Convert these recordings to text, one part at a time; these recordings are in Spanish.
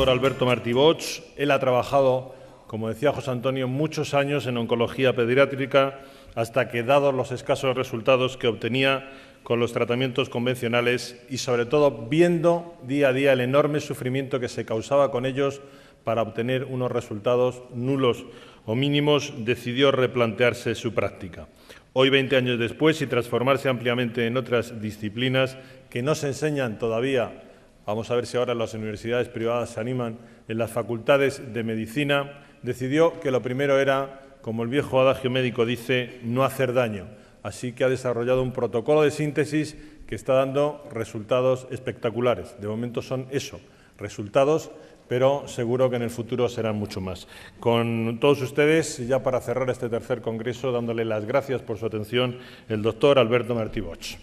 doctor Alberto Martí Bosch. Él ha trabajado, como decía José Antonio, muchos años en oncología pediátrica, hasta que, dados los escasos resultados que obtenía con los tratamientos convencionales y, sobre todo, viendo día a día el enorme sufrimiento que se causaba con ellos para obtener unos resultados nulos o mínimos, decidió replantearse su práctica. Hoy, 20 años después, y transformarse ampliamente en otras disciplinas que no se enseñan todavía, vamos a ver si ahora las universidades privadas se animan, en las facultades de medicina, decidió que lo primero era, como el viejo adagio médico dice, no hacer daño. Así que ha desarrollado un protocolo de síntesis que está dando resultados espectaculares. De momento son eso, resultados, pero seguro que en el futuro serán mucho más. Con todos ustedes, ya para cerrar este tercer congreso, dándole las gracias por su atención, el doctor Alberto Martí Bosch.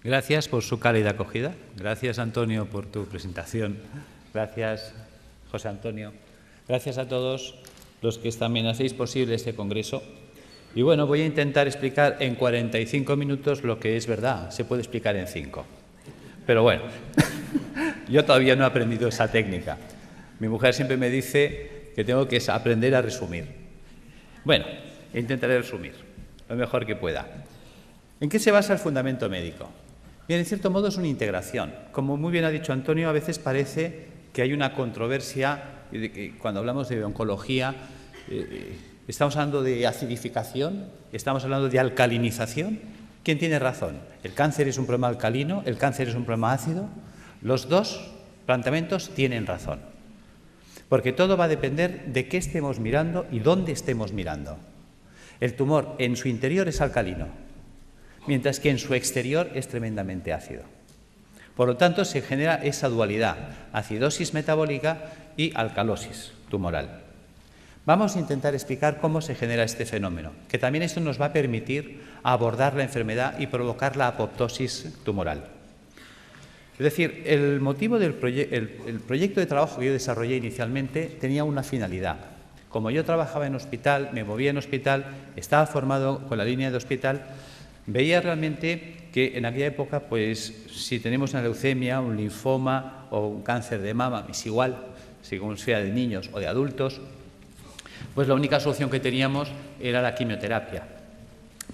Gracias por su cálida acogida. Gracias, Antonio, por tu presentación. Gracias, José Antonio. Gracias a todos los que también hacéis posible este congreso. Y bueno, voy a intentar explicar en 45 minutos lo que es verdad. Se puede explicar en 5. Pero bueno, yo todavía no he aprendido esa técnica. Mi mujer siempre me dice que tengo que aprender a resumir. Bueno, intentaré resumir lo mejor que pueda. ¿En qué se basa el fundamento médico? Bien, en cierto modo es una integración. Como muy bien ha dicho Antonio, a veces parece que hay una controversia cuando hablamos de oncología. Estamos hablando de acidificación, estamos hablando de alcalinización. ¿Quién tiene razón? ¿El cáncer es un problema alcalino? ¿El cáncer es un problema ácido? Los dos planteamientos tienen razón, porque todo va a depender de qué estemos mirando y dónde estemos mirando. El tumor en su interior es alcalino, mientras que en su exterior es tremendamente ácido. Por lo tanto, se genera esa dualidad, acidosis metabólica y alcalosis tumoral. Vamos a intentar explicar cómo se genera este fenómeno, que también esto nos va a permitir abordar la enfermedad y provocar la apoptosis tumoral. Es decir, el motivo del proyecto de trabajo que yo desarrollé inicialmente tenía una finalidad. Como yo trabajaba en hospital, me movía en hospital, estaba formado con la línea de hospital, veía realmente que en aquella época, pues, si tenemos una leucemia, un linfoma o un cáncer de mama, es igual, según sea de niños o de adultos, pues la única solución que teníamos era la quimioterapia.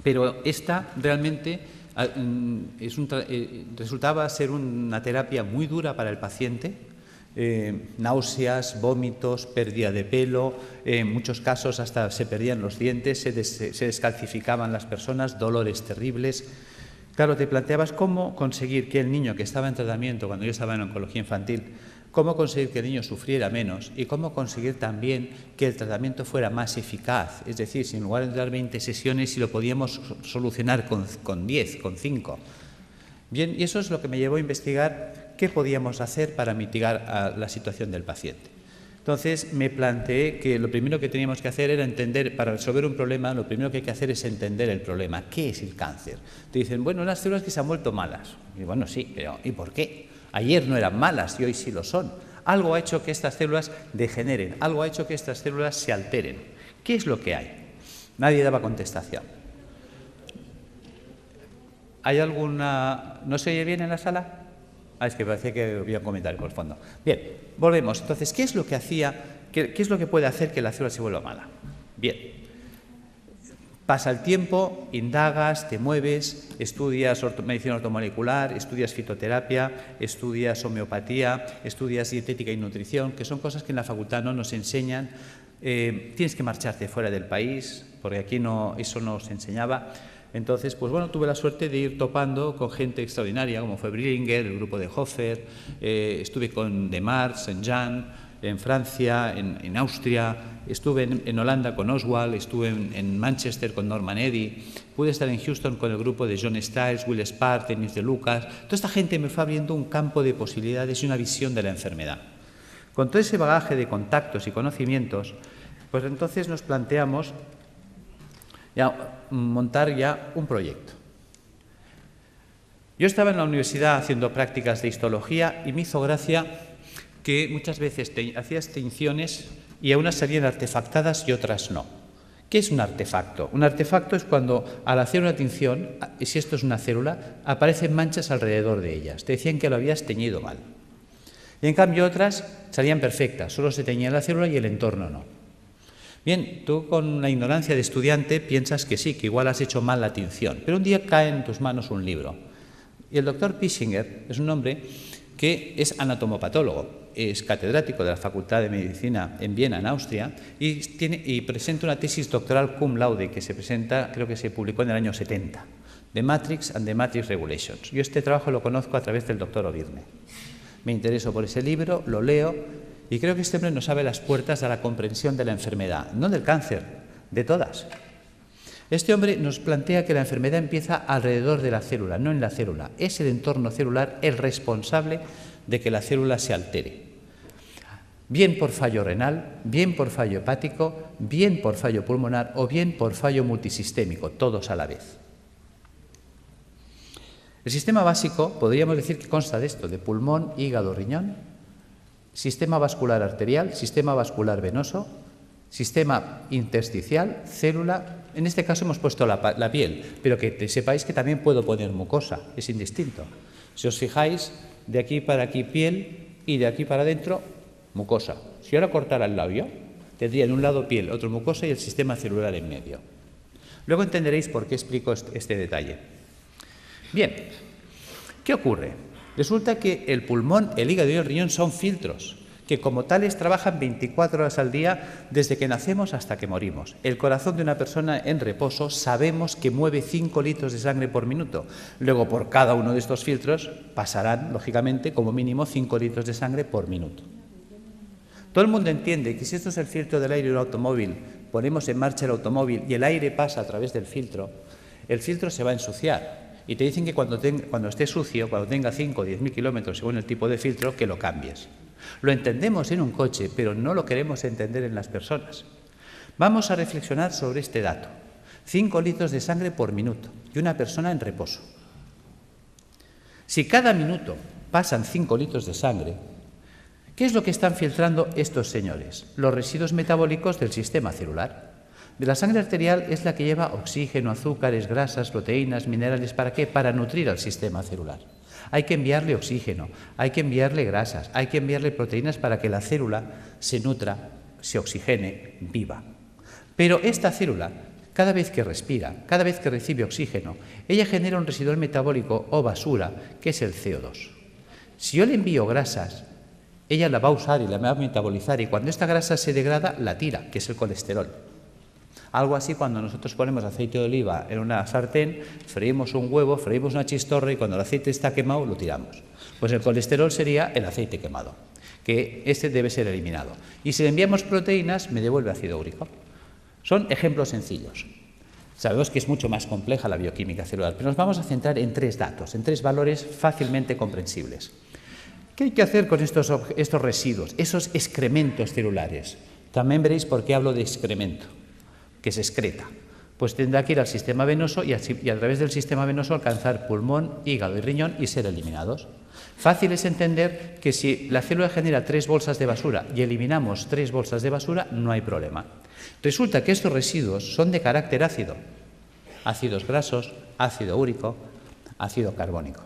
Pero esta realmente resultaba ser una terapia muy dura para el paciente, náuseas, vómitos, pérdida de pelo, en muchos casos hasta se perdían los dientes, se descalcificaban las personas, dolores terribles. Claro, te planteabas cómo conseguir que el niño que estaba en tratamiento, cuando yo estaba en oncología infantil, cómo conseguir que el niño sufriera menos y cómo conseguir también que el tratamiento fuera más eficaz. Es decir, si en lugar de dar 20 sesiones, si lo podíamos solucionar con 10, con 5. Bien, y eso es lo que me llevó a investigar qué podíamos hacer para mitigar la situación del paciente. Entonces, me planteé que lo primero que teníamos que hacer era entender, para resolver un problema, lo primero que hay que hacer es entender el problema. ¿Qué es el cáncer? Te dicen, bueno, unas células que se han vuelto malas. Y bueno, sí, pero ¿y por qué? Ayer no eran malas y hoy sí lo son. Algo ha hecho que estas células degeneren, algo ha hecho que estas células se alteren. ¿Qué es lo que hay? Nadie daba contestación. ¿Hay alguna...? ¿No se oye bien en la sala? Es que parecía que había un comentario por el fondo. Bien, volvemos. Entonces, ¿qué es lo que qué es lo que puede hacer que la célula se vuelva mala? Bien. Pasa el tiempo, indagas, te mueves, estudias medicina ortomolecular, estudias fitoterapia, estudias homeopatía, estudias dietética y nutrición, que son cosas que en la facultad no nos enseñan. Tienes que marcharte fuera del país, porque aquí eso no se enseñaba. Entonces, pues bueno, tuve la suerte de ir topando con gente extraordinaria, como fue Brillinger, el grupo de Hofer, estuve con Demar, Saint-Jean, en Francia, en Austria, estuve en Holanda con Oswald, estuve en Manchester con Norman Eddy, pude estar en Houston con el grupo de John Stiles, Will Spark, Denis de Lucas. Toda esta gente me fue abriendo un campo de posibilidades y una visión de la enfermedad. Con todo ese bagaje de contactos y conocimientos, pues entonces nos planteamos montar ya un proyecto. Yo estaba en la universidad haciendo prácticas de histología y me hizo gracia que muchas veces hacía extinciones y a unas salían artefactadas y otras no. ¿Qué es un artefacto? Un artefacto es cuando al hacer una tinción, si esto es una célula, aparecen manchas alrededor de ellas. Te decían que lo habías teñido mal. Y en cambio otras salían perfectas, solo se teñía la célula y el entorno no. Bien, tú con la ignorancia de estudiante piensas que sí, que igual has hecho mal la tinción, pero un día cae en tus manos un libro. Y el doctor Pischinger es un hombre que es anatomopatólogo, es catedrático de la Facultad de Medicina en Viena, en Austria, y presenta una tesis doctoral cum laude que se presenta, creo que se publicó en el año 70, The Matrix and the Matrix Regulations. Yo este trabajo lo conozco a través del doctor Ovirne. Me intereso por ese libro, lo leo, y creo que este hombre nos abre las puertas a la comprensión de la enfermedad, no del cáncer, de todas. Este hombre nos plantea que la enfermedad empieza alrededor de la célula, no en la célula. Es el entorno celular el responsable de que la célula se altere. Bien por fallo renal, bien por fallo hepático, bien por fallo pulmonar o bien por fallo multisistémico, todos a la vez. El sistema básico, podríamos decir que consta de esto, de pulmón, hígado, riñón, sistema vascular arterial, sistema vascular venoso, sistema intersticial, célula. En este caso hemos puesto la piel, pero que sepáis que también puedo poner mucosa, es indistinto. Si os fijáis, de aquí para aquí piel y de aquí para adentro mucosa. Si ahora cortara el labio, tendría en un lado piel, otro mucosa y el sistema celular en medio. Luego entenderéis por qué explico este detalle. Bien, ¿qué ocurre? Resulta que el pulmón, el hígado y el riñón son filtros que como tales trabajan 24 horas al día desde que nacemos hasta que morimos. El corazón de una persona en reposo sabemos que mueve 5 litros de sangre por minuto. Luego, por cada uno de estos filtros pasarán, lógicamente, como mínimo 5 litros de sangre por minuto. Todo el mundo entiende que si esto es el filtro del aire de un automóvil, ponemos en marcha el automóvil y el aire pasa a través del filtro, el filtro se va a ensuciar. Y te dicen que cuando esté sucio, cuando tenga 5 o 10.000 kilómetros según el tipo de filtro, que lo cambies. Lo entendemos en un coche, pero no lo queremos entender en las personas. Vamos a reflexionar sobre este dato. 5 litros de sangre por minuto y una persona en reposo. Si cada minuto pasan 5 litros de sangre, ¿qué es lo que están filtrando estos señores? Los residuos metabólicos del sistema celular. De la sangre arterial es la que lleva oxígeno, azúcares, grasas, proteínas, minerales. ¿Para qué? Para nutrir al sistema celular. Hay que enviarle oxígeno, hay que enviarle grasas, hay que enviarle proteínas para que la célula se nutra, se oxigene, viva. Pero esta célula, cada vez que respira, cada vez que recibe oxígeno, ella genera un residual metabólico o basura, que es el CO2. Si yo le envío grasas, ella la va a usar y la va a metabolizar, y cuando esta grasa se degrada, la tira, que es el colesterol. Algo así cuando nosotros ponemos aceite de oliva en una sartén, freímos un huevo, freímos una chistorra y cuando el aceite está quemado lo tiramos. Pues el colesterol sería el aceite quemado, que este debe ser eliminado. Y si le enviamos proteínas, me devuelve ácido úrico. Son ejemplos sencillos. Sabemos que es mucho más compleja la bioquímica celular, pero nos vamos a centrar en 3 datos, en 3 valores fácilmente comprensibles. ¿Qué hay que hacer con estos residuos, esos excrementos celulares? También veréis por qué hablo de excremento, que se excreta. Pues tendrá que ir al sistema venoso y a través del sistema venoso alcanzar pulmón, hígado y riñón y ser eliminados. Fácil es entender que si la célula genera 3 bolsas de basura y eliminamos 3 bolsas de basura, no hay problema. Resulta que estos residuos son de carácter ácido. Ácidos grasos, ácido úrico, ácido carbónico.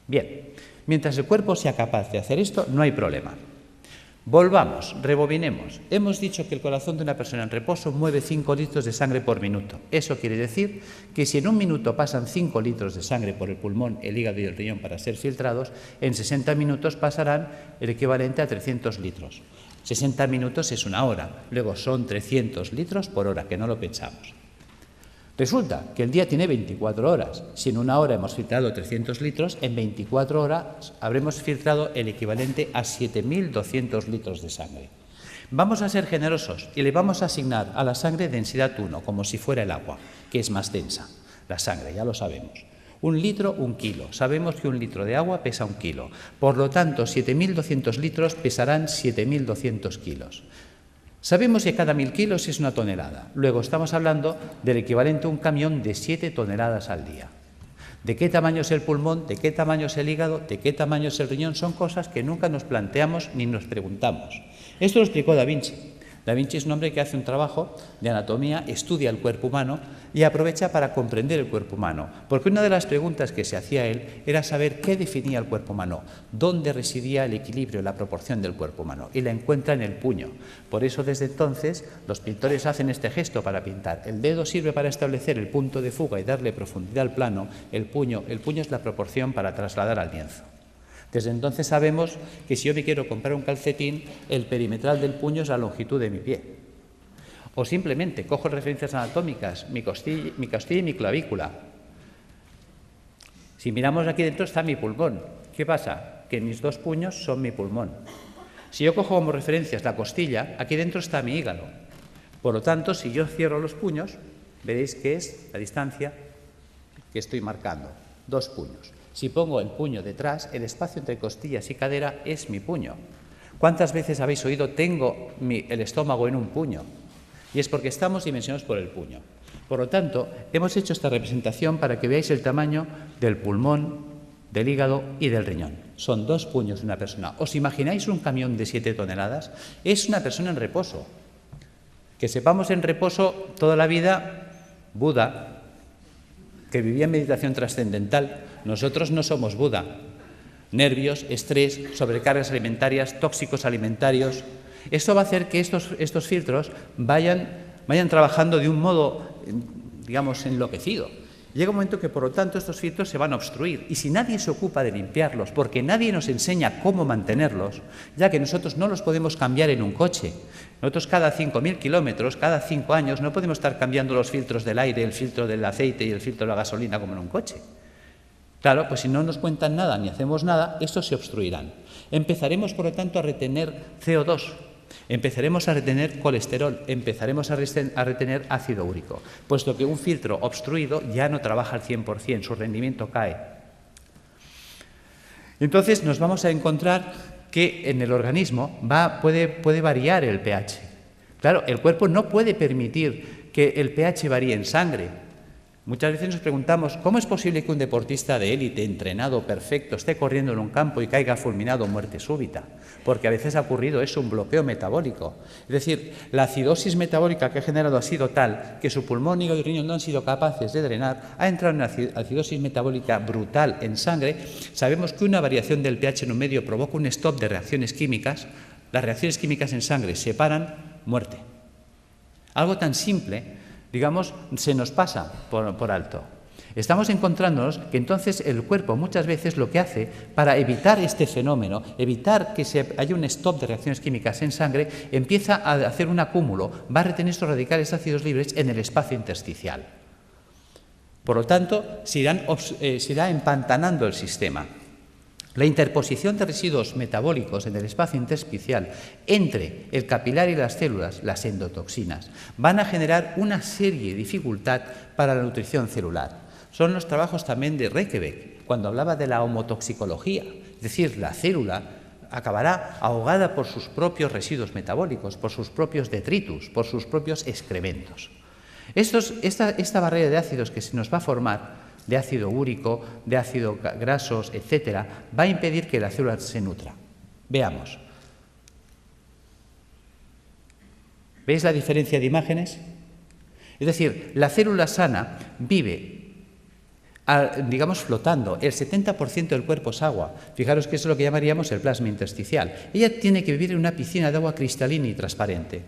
Bien, mientras el cuerpo sea capaz de hacer esto, no hay problema. Volvamos, rebobinemos. Hemos dicho que el corazón de una persona en reposo mueve 5 litros de sangre por minuto. Eso quiere decir que si en un minuto pasan 5 litros de sangre por el pulmón, el hígado y el riñón para ser filtrados, en 60 minutos pasarán el equivalente a 300 litros. 60 minutos es una hora, luego son 300 litros por hora, que no lo pensamos. Resulta que el día tiene 24 horas. Si en una hora hemos filtrado 300 litros, en 24 horas habremos filtrado el equivalente a 7.200 litros de sangre. Vamos a ser generosos y le vamos a asignar a la sangre densidad 1, como si fuera el agua, que es más densa. La sangre, ya lo sabemos. 1 litro, 1 kilo. Sabemos que 1 litro de agua pesa 1 kilo. Por lo tanto, 7.200 litros pesarán 7.200 kilos. Sabemos que cada 1.000 kilos es 1 tonelada. Luego estamos hablando del equivalente a un camión de 7 toneladas al día. ¿De qué tamaño es el pulmón? ¿De qué tamaño es el hígado? ¿De qué tamaño es el riñón? Son cosas que nunca nos planteamos ni nos preguntamos. Esto lo explicó Da Vinci. Da Vinci es un hombre que hace un trabajo de anatomía, estudia el cuerpo humano y aprovecha para comprender el cuerpo humano. Porque una de las preguntas que se hacía él era saber qué definía el cuerpo humano, dónde residía el equilibrio, la proporción del cuerpo humano. Y la encuentra en el puño. Por eso, desde entonces, los pintores hacen este gesto para pintar. El dedo sirve para establecer el punto de fuga y darle profundidad al plano. El puño es la proporción para trasladar al lienzo. Desde entonces sabemos que si yo me quiero comprar un calcetín, el perimetral del puño es la longitud de mi pie. O simplemente cojo referencias anatómicas, mi costilla y mi clavícula. Si miramos aquí dentro está mi pulmón. ¿Qué pasa? Que mis dos puños son mi pulmón. Si yo cojo como referencias la costilla, aquí dentro está mi hígado. Por lo tanto, si yo cierro los puños, veréis que es la distancia que estoy marcando, 2 puños. Si pongo el puño detrás, el espacio entre costillas y cadera es mi puño. ¿Cuántas veces habéis oído tengo el estómago en un puño? Y es porque estamos dimensionados por el puño. Por lo tanto, hemos hecho esta representación para que veáis el tamaño del pulmón, del hígado y del riñón. Son 2 puños de una persona. ¿Os imagináis un camión de 7 toneladas? Es una persona en reposo. Que sepamos en reposo toda la vida, Buda, que vivía en meditación trascendental. Nosotros no somos Buda. Nervios, estrés, sobrecargas alimentarias, tóxicos alimentarios. Esto va a hacer que estos filtros vayan trabajando de un modo, digamos, enloquecido. Llega un momento que, por lo tanto, estos filtros se van a obstruir. Y si nadie se ocupa de limpiarlos, porque nadie nos enseña cómo mantenerlos, ya que nosotros no los podemos cambiar en un coche. Nosotros cada 5.000 kilómetros, cada 5 años, no podemos estar cambiando los filtros del aire, el filtro del aceite y el filtro de la gasolina como en un coche. Claro, pues si no nos cuentan nada ni hacemos nada, estos se obstruirán. Empezaremos, por lo tanto, a retener CO2. Empezaremos a retener colesterol, empezaremos a retener ácido úrico, puesto que un filtro obstruido ya no trabaja al 100%, su rendimiento cae. Entonces nos vamos a encontrar que en el organismo puede variar el pH. Claro, el cuerpo no puede permitir que el pH varíe en sangre. Muchas veces nos preguntamos, ¿cómo es posible que un deportista de élite, entrenado, perfecto, esté corriendo en un campo y caiga fulminado muerte súbita? Porque a veces ha ocurrido eso, un bloqueo metabólico. Es decir, la acidosis metabólica que ha generado ha sido tal que su pulmón, hígado y riñón no han sido capaces de drenar, ha entrado en una acidosis metabólica brutal en sangre. Sabemos que una variación del pH en un medio provoca un stop de reacciones químicas. Las reacciones químicas en sangre se paran, muerte. Algo tan simple, digamos, se nos pasa por alto. Estamos encontrándonos que entonces el cuerpo muchas veces lo que hace para evitar este fenómeno, evitar que haya un stop de reacciones químicas en sangre, empieza a hacer un acúmulo, va a retener estos radicales ácidos libres en el espacio intersticial. Por lo tanto, se irá empantanando el sistema. La interposición de residuos metabólicos en el espacio intersticial entre el capilar y las células, las endotoxinas, van a generar una serie de dificultad para la nutrición celular. Son los trabajos también de Reykjavik, cuando hablaba de la homotoxicología, es decir, la célula acabará ahogada por sus propios residuos metabólicos, por sus propios detritus, por sus propios excrementos. Esta barrera de ácidos que se nos va a formar, de ácido úrico, de ácidos grasos, etcétera, va a impedir que la célula se nutra. Veamos. ¿Veis la diferencia de imágenes? Es decir, la célula sana vive, digamos, flotando. El 70% del cuerpo es agua. Fijaros que eso es lo que llamaríamos el plasma intersticial. Ella tiene que vivir en una piscina de agua cristalina y transparente.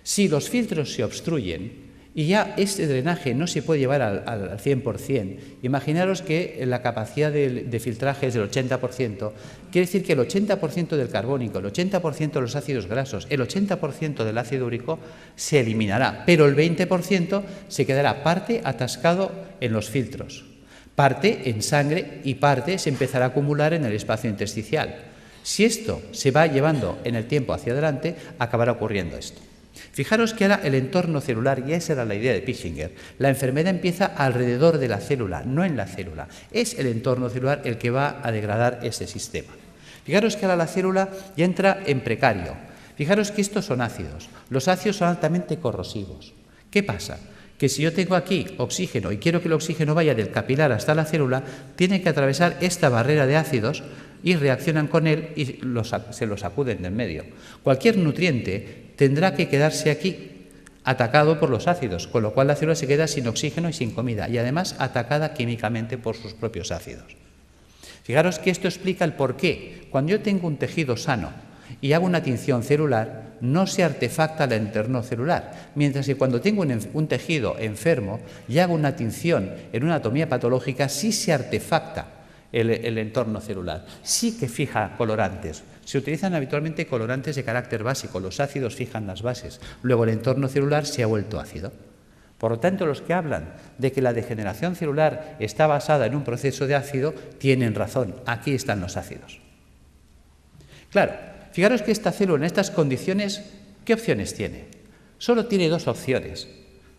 Si los filtros se obstruyen, y ya este drenaje no se puede llevar al 100%. Imaginaros que la capacidad de filtraje es del 80%. Quiere decir que el 80% del carbónico, el 80% de los ácidos grasos, el 80% del ácido úrico se eliminará, pero el 20% se quedará parte atascado en los filtros, parte en sangre y parte se empezará a acumular en el espacio intersticial. Si esto se va llevando en el tiempo hacia adelante, acabará ocurriendo esto. Fijaros que ahora el entorno celular, y esa era la idea de Pischinger, la enfermedad empieza alrededor de la célula, no en la célula. Es el entorno celular el que va a degradar ese sistema. Fijaros que ahora la célula ya entra en precario. Fijaros que estos son ácidos. Los ácidos son altamente corrosivos. ¿Qué pasa? Que si yo tengo aquí oxígeno y quiero que el oxígeno vaya del capilar hasta la célula, tiene que atravesar esta barrera de ácidos y reaccionan con él y se lo sacuden del medio. Cualquier nutriente tendrá que quedarse aquí, atacado por los ácidos, con lo cual la célula se queda sin oxígeno y sin comida, y además atacada químicamente por sus propios ácidos. Fijaros que esto explica el por qué. Cuando yo tengo un tejido sano y hago una tinción celular, no se artefacta el entorno celular, mientras que cuando tengo un tejido enfermo y hago una tinción en una anatomía patológica, sí se artefacta el entorno celular, sí que fija colorantes. Se utilizan habitualmente colorantes de carácter básico, los ácidos fijan las bases, luego el entorno celular se ha vuelto ácido. Por lo tanto, los que hablan de que la degeneración celular está basada en un proceso de ácido, tienen razón, aquí están los ácidos. Claro, fijaros que esta célula en estas condiciones, ¿qué opciones tiene? Solo tiene dos opciones.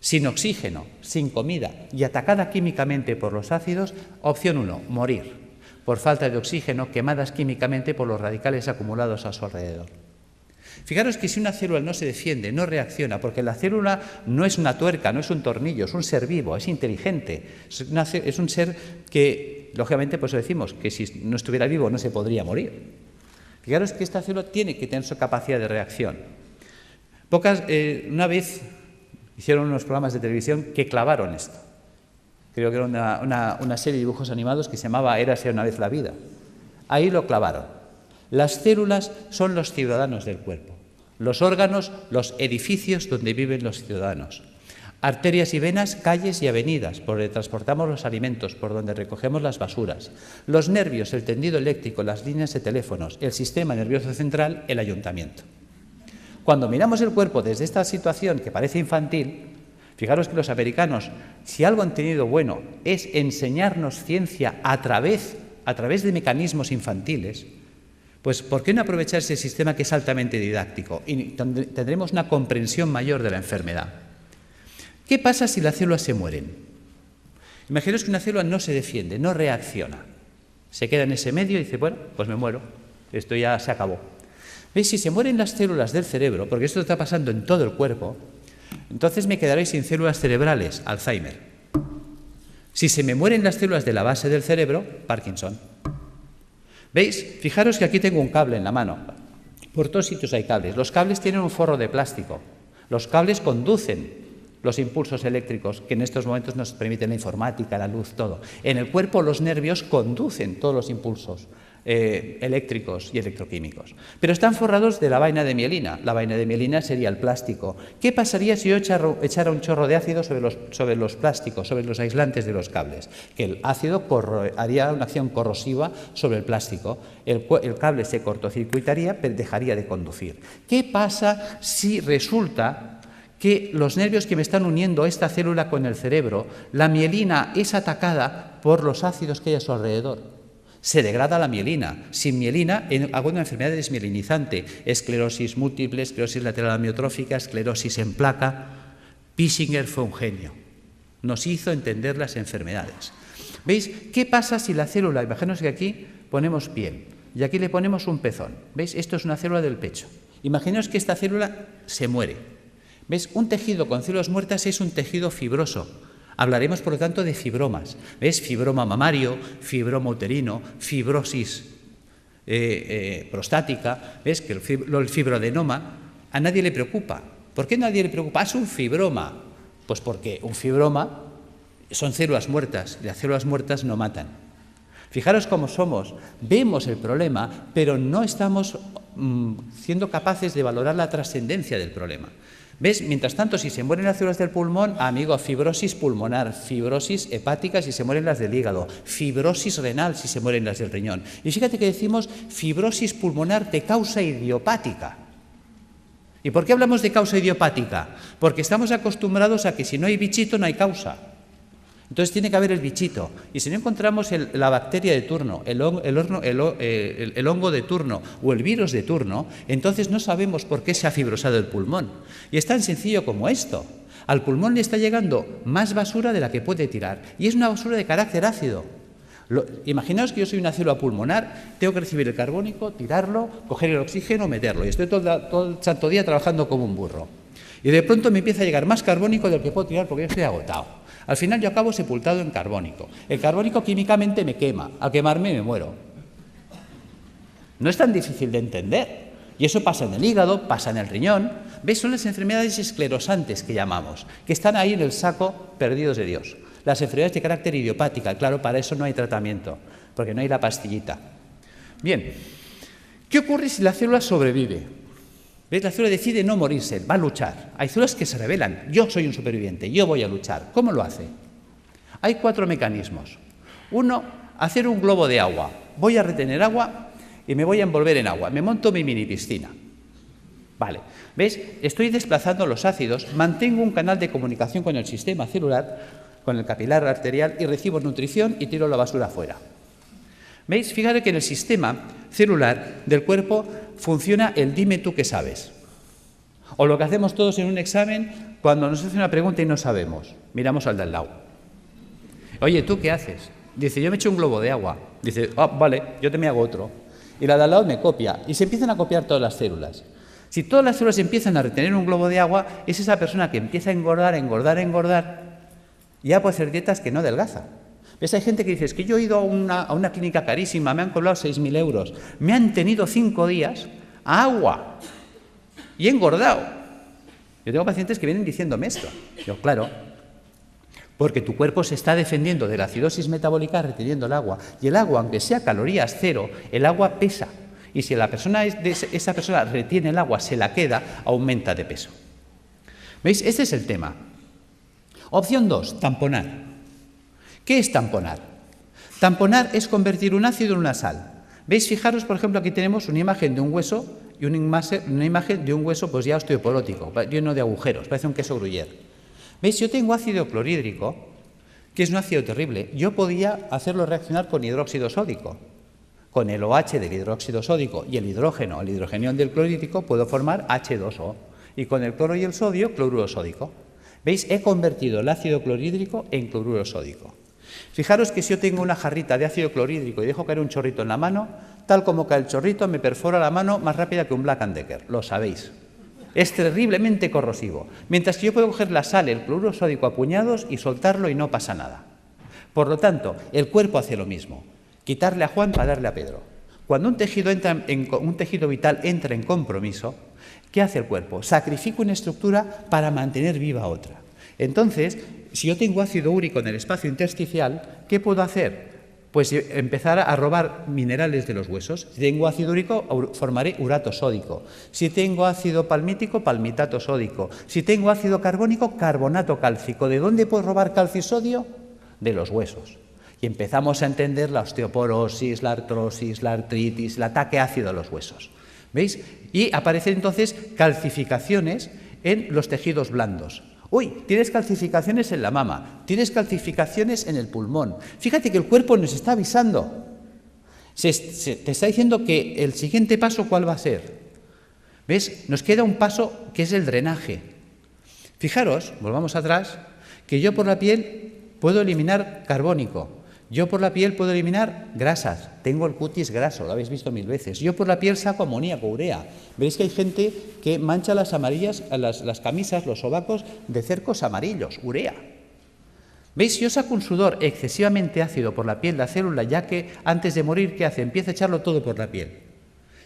Sin oxígeno, sin comida y atacada químicamente por los ácidos, opción 1, morir por falta de oxígeno, quemadas químicamente por los radicales acumulados a su alrededor. Fijaros que si una célula no se defiende, no reacciona, porque la célula no es una tuerca, no es un tornillo, es un ser vivo, es inteligente, es un ser que, lógicamente, pues decimos que si no estuviera vivo no se podría morir. Fijaros que esta célula tiene que tener su capacidad de reacción. Una vez hicieron unos programas de televisión que clavaron esto. Creo que era una serie de dibujos animados que se llamaba Érase una vez la vida. Ahí lo clavaron. Las células son los ciudadanos del cuerpo. Los órganos, los edificios donde viven los ciudadanos. Arterias y venas, calles y avenidas, por donde transportamos los alimentos, por donde recogemos las basuras. Los nervios, el tendido eléctrico, las líneas de teléfonos, el sistema nervioso central, el ayuntamiento. Cuando miramos el cuerpo desde esta situación que parece infantil, fijaros que los americanos, si algo han tenido bueno, es enseñarnos ciencia a través de mecanismos infantiles, pues ¿por qué no aprovechar ese sistema que es altamente didáctico? Y tendremos una comprensión mayor de la enfermedad. ¿Qué pasa si las células se mueren? Imaginaos que una célula no se defiende, no reacciona. Se queda en ese medio y dice, bueno, pues me muero, esto ya se acabó. ¿Veis? Si se mueren las células del cerebro, porque esto está pasando en todo el cuerpo, entonces me quedaré sin células cerebrales, Alzheimer. Si se me mueren las células de la base del cerebro, Parkinson. ¿Veis? Fijaros que aquí tengo un cable en la mano. Por todos sitios hay cables. Los cables tienen un forro de plástico. Los cables conducen los impulsos eléctricos que en estos momentos nos permiten la informática, la luz, todo. En el cuerpo los nervios conducen todos los impulsos eléctricos y electroquímicos. Pero están forrados de la vaina de mielina. La vaina de mielina sería el plástico. ¿Qué pasaría si yo echara un chorro de ácido sobre los plásticos, sobre los aislantes de los cables? Que el ácido haría una acción corrosiva sobre el plástico. El cable se cortocircuitaría, pero dejaría de conducir. ¿Qué pasa si resulta que los nervios que me están uniendo esta célula con el cerebro, la mielina es atacada por los ácidos que hay a su alrededor? Se degrada la mielina. Sin mielina hago una enfermedad desmielinizante, esclerosis múltiple, esclerosis lateral amiotrófica, esclerosis en placa. Pissinger fue un genio. Nos hizo entender las enfermedades. ¿Veis? ¿Qué pasa si la célula, imaginaos que aquí ponemos piel y aquí le ponemos un pezón? ¿Veis? Esto es una célula del pecho. Imaginaos que esta célula se muere. ¿Veis? Un tejido con células muertas es un tejido fibroso. Hablaremos, por lo tanto, de fibromas. ¿Ves? Fibroma mamario, fibroma uterino, fibrosis prostática. ¿Ves? Que el fibroadenoma a nadie le preocupa. ¿Por qué a nadie le preocupa? Es un fibroma. Pues porque un fibroma son células muertas y las células muertas no matan. Fijaros cómo somos. Vemos el problema, pero no estamos siendo capaces de valorar la trascendencia del problema. ¿Ves? Mientras tanto, si se mueren las células del pulmón, amigo, fibrosis pulmonar, fibrosis hepática si se mueren las del hígado, fibrosis renal si se mueren las del riñón. Y fíjate que decimos fibrosis pulmonar de causa idiopática. ¿Y por qué hablamos de causa idiopática? Porque estamos acostumbrados a que si no hay bichito no hay causa. Entonces tiene que haber el bichito. Y si no encontramos la bacteria de turno, el hongo de turno o el virus de turno, entonces no sabemos por qué se ha fibrosado el pulmón. Y es tan sencillo como esto. Al pulmón le está llegando más basura de la que puede tirar. Y es una basura de carácter ácido. Imaginaos que yo soy una célula pulmonar, tengo que recibir el carbónico, tirarlo, coger el oxígeno, meterlo. Y estoy todo el santo día trabajando como un burro. Y de pronto me empieza a llegar más carbónico del que puedo tirar porque yo estoy agotado. Al final yo acabo sepultado en carbónico. El carbónico químicamente me quema. Al quemarme me muero. No es tan difícil de entender. Y eso pasa en el hígado, pasa en el riñón. ¿Veis? Son las enfermedades esclerosantes que llamamos, que están ahí en el saco perdidos de Dios. Las enfermedades de carácter idiopática, claro, para eso no hay tratamiento, porque no hay la pastillita. Bien, ¿qué ocurre si la célula sobrevive? ¿Veis? La célula decide no morirse, va a luchar. Hay células que se rebelan. Yo soy un superviviente, yo voy a luchar. ¿Cómo lo hace? Hay 4 mecanismos. Uno, hacer un globo de agua. Voy a retener agua y me voy a envolver en agua. Me monto mi mini piscina. Vale, ¿veis? Estoy desplazando los ácidos, mantengo un canal de comunicación con el sistema celular, con el capilar arterial, y recibo nutrición y tiro la basura fuera. ¿Veis? Fíjate que en el sistema celular del cuerpo funciona el dime tú qué sabes. O lo que hacemos todos en un examen cuando nos hace una pregunta y no sabemos. Miramos al de al lado. Oye, ¿tú qué haces? Dice, yo me echo un globo de agua. Dice, vale, yo te me hago otro. Y la de al lado me copia. Y se empiezan a copiar todas las células. Si todas las células empiezan a retener un globo de agua, es esa persona que empieza a engordar, ya puede hacer dietas que no adelgaza. ¿Ves? Hay gente que dice, es que yo he ido a una clínica carísima, me han cobrado 6.000 euros, me han tenido 5 días a agua y he engordado. Yo tengo pacientes que vienen diciéndome esto. Yo, claro, porque tu cuerpo se está defendiendo de la acidosis metabólica reteniendo el agua. Y el agua, aunque sea calorías cero, el agua pesa. Y si esa persona retiene el agua, se la queda, aumenta de peso. ¿Veis? Este es el tema. Opción 2, tamponar. ¿Qué es tamponar? Tamponar es convertir un ácido en una sal. ¿Veis? Fijaros, por ejemplo, aquí tenemos una imagen de un hueso y una imagen de un hueso pues ya osteoporótico, lleno de agujeros, parece un queso gruyère. ¿Veis? Yo tengo ácido clorhídrico, que es un ácido terrible. Yo podía hacerlo reaccionar con hidróxido sódico. Con el OH del hidróxido sódico y el hidrogenión del clorhídrico, puedo formar H2O. Y con el cloro y el sodio, cloruro sódico. ¿Veis? He convertido el ácido clorhídrico en cloruro sódico. Fijaros que si yo tengo una jarrita de ácido clorhídrico y dejo caer un chorrito en la mano, tal como cae el chorrito, me perfora la mano más rápida que un Black & Decker. Lo sabéis. Es terriblemente corrosivo. Mientras que yo puedo coger la sal, el cloruro sódico a puñados y soltarlo y no pasa nada. Por lo tanto, el cuerpo hace lo mismo. Quitarle a Juan para darle a Pedro. Cuando un tejido vital entra en compromiso, ¿qué hace el cuerpo? Sacrifica una estructura para mantener viva otra. Entonces, si yo tengo ácido úrico en el espacio intersticial, ¿qué puedo hacer? Pues empezar a robar minerales de los huesos. Si tengo ácido úrico, formaré urato sódico. Si tengo ácido palmítico, palmitato sódico. Si tengo ácido carbónico, carbonato cálcico. ¿De dónde puedo robar calcio y sodio? De los huesos. Y empezamos a entender la osteoporosis, la artrosis, la artritis, el ataque ácido a los huesos. ¿Veis? Y aparecen entonces calcificaciones en los tejidos blandos. Uy, tienes calcificaciones en la mama, tienes calcificaciones en el pulmón. Fíjate que el cuerpo nos está avisando. Te está diciendo que el siguiente paso, ¿cuál va a ser? ¿Ves? Nos queda un paso que es el drenaje. Fijaros, volvamos atrás, que yo por la piel puedo eliminar carbónico. Yo por la piel puedo eliminar grasas, tengo el cutis graso, lo habéis visto 1000 veces. Yo por la piel saco amoníaco, urea. Veréis que hay gente que mancha las camisas, los sobacos de cercos amarillos, urea. ¿Veis? Si yo saco un sudor excesivamente ácido por la piel, la célula, ya que antes de morir, ¿qué hace? Empieza a echarlo todo por la piel.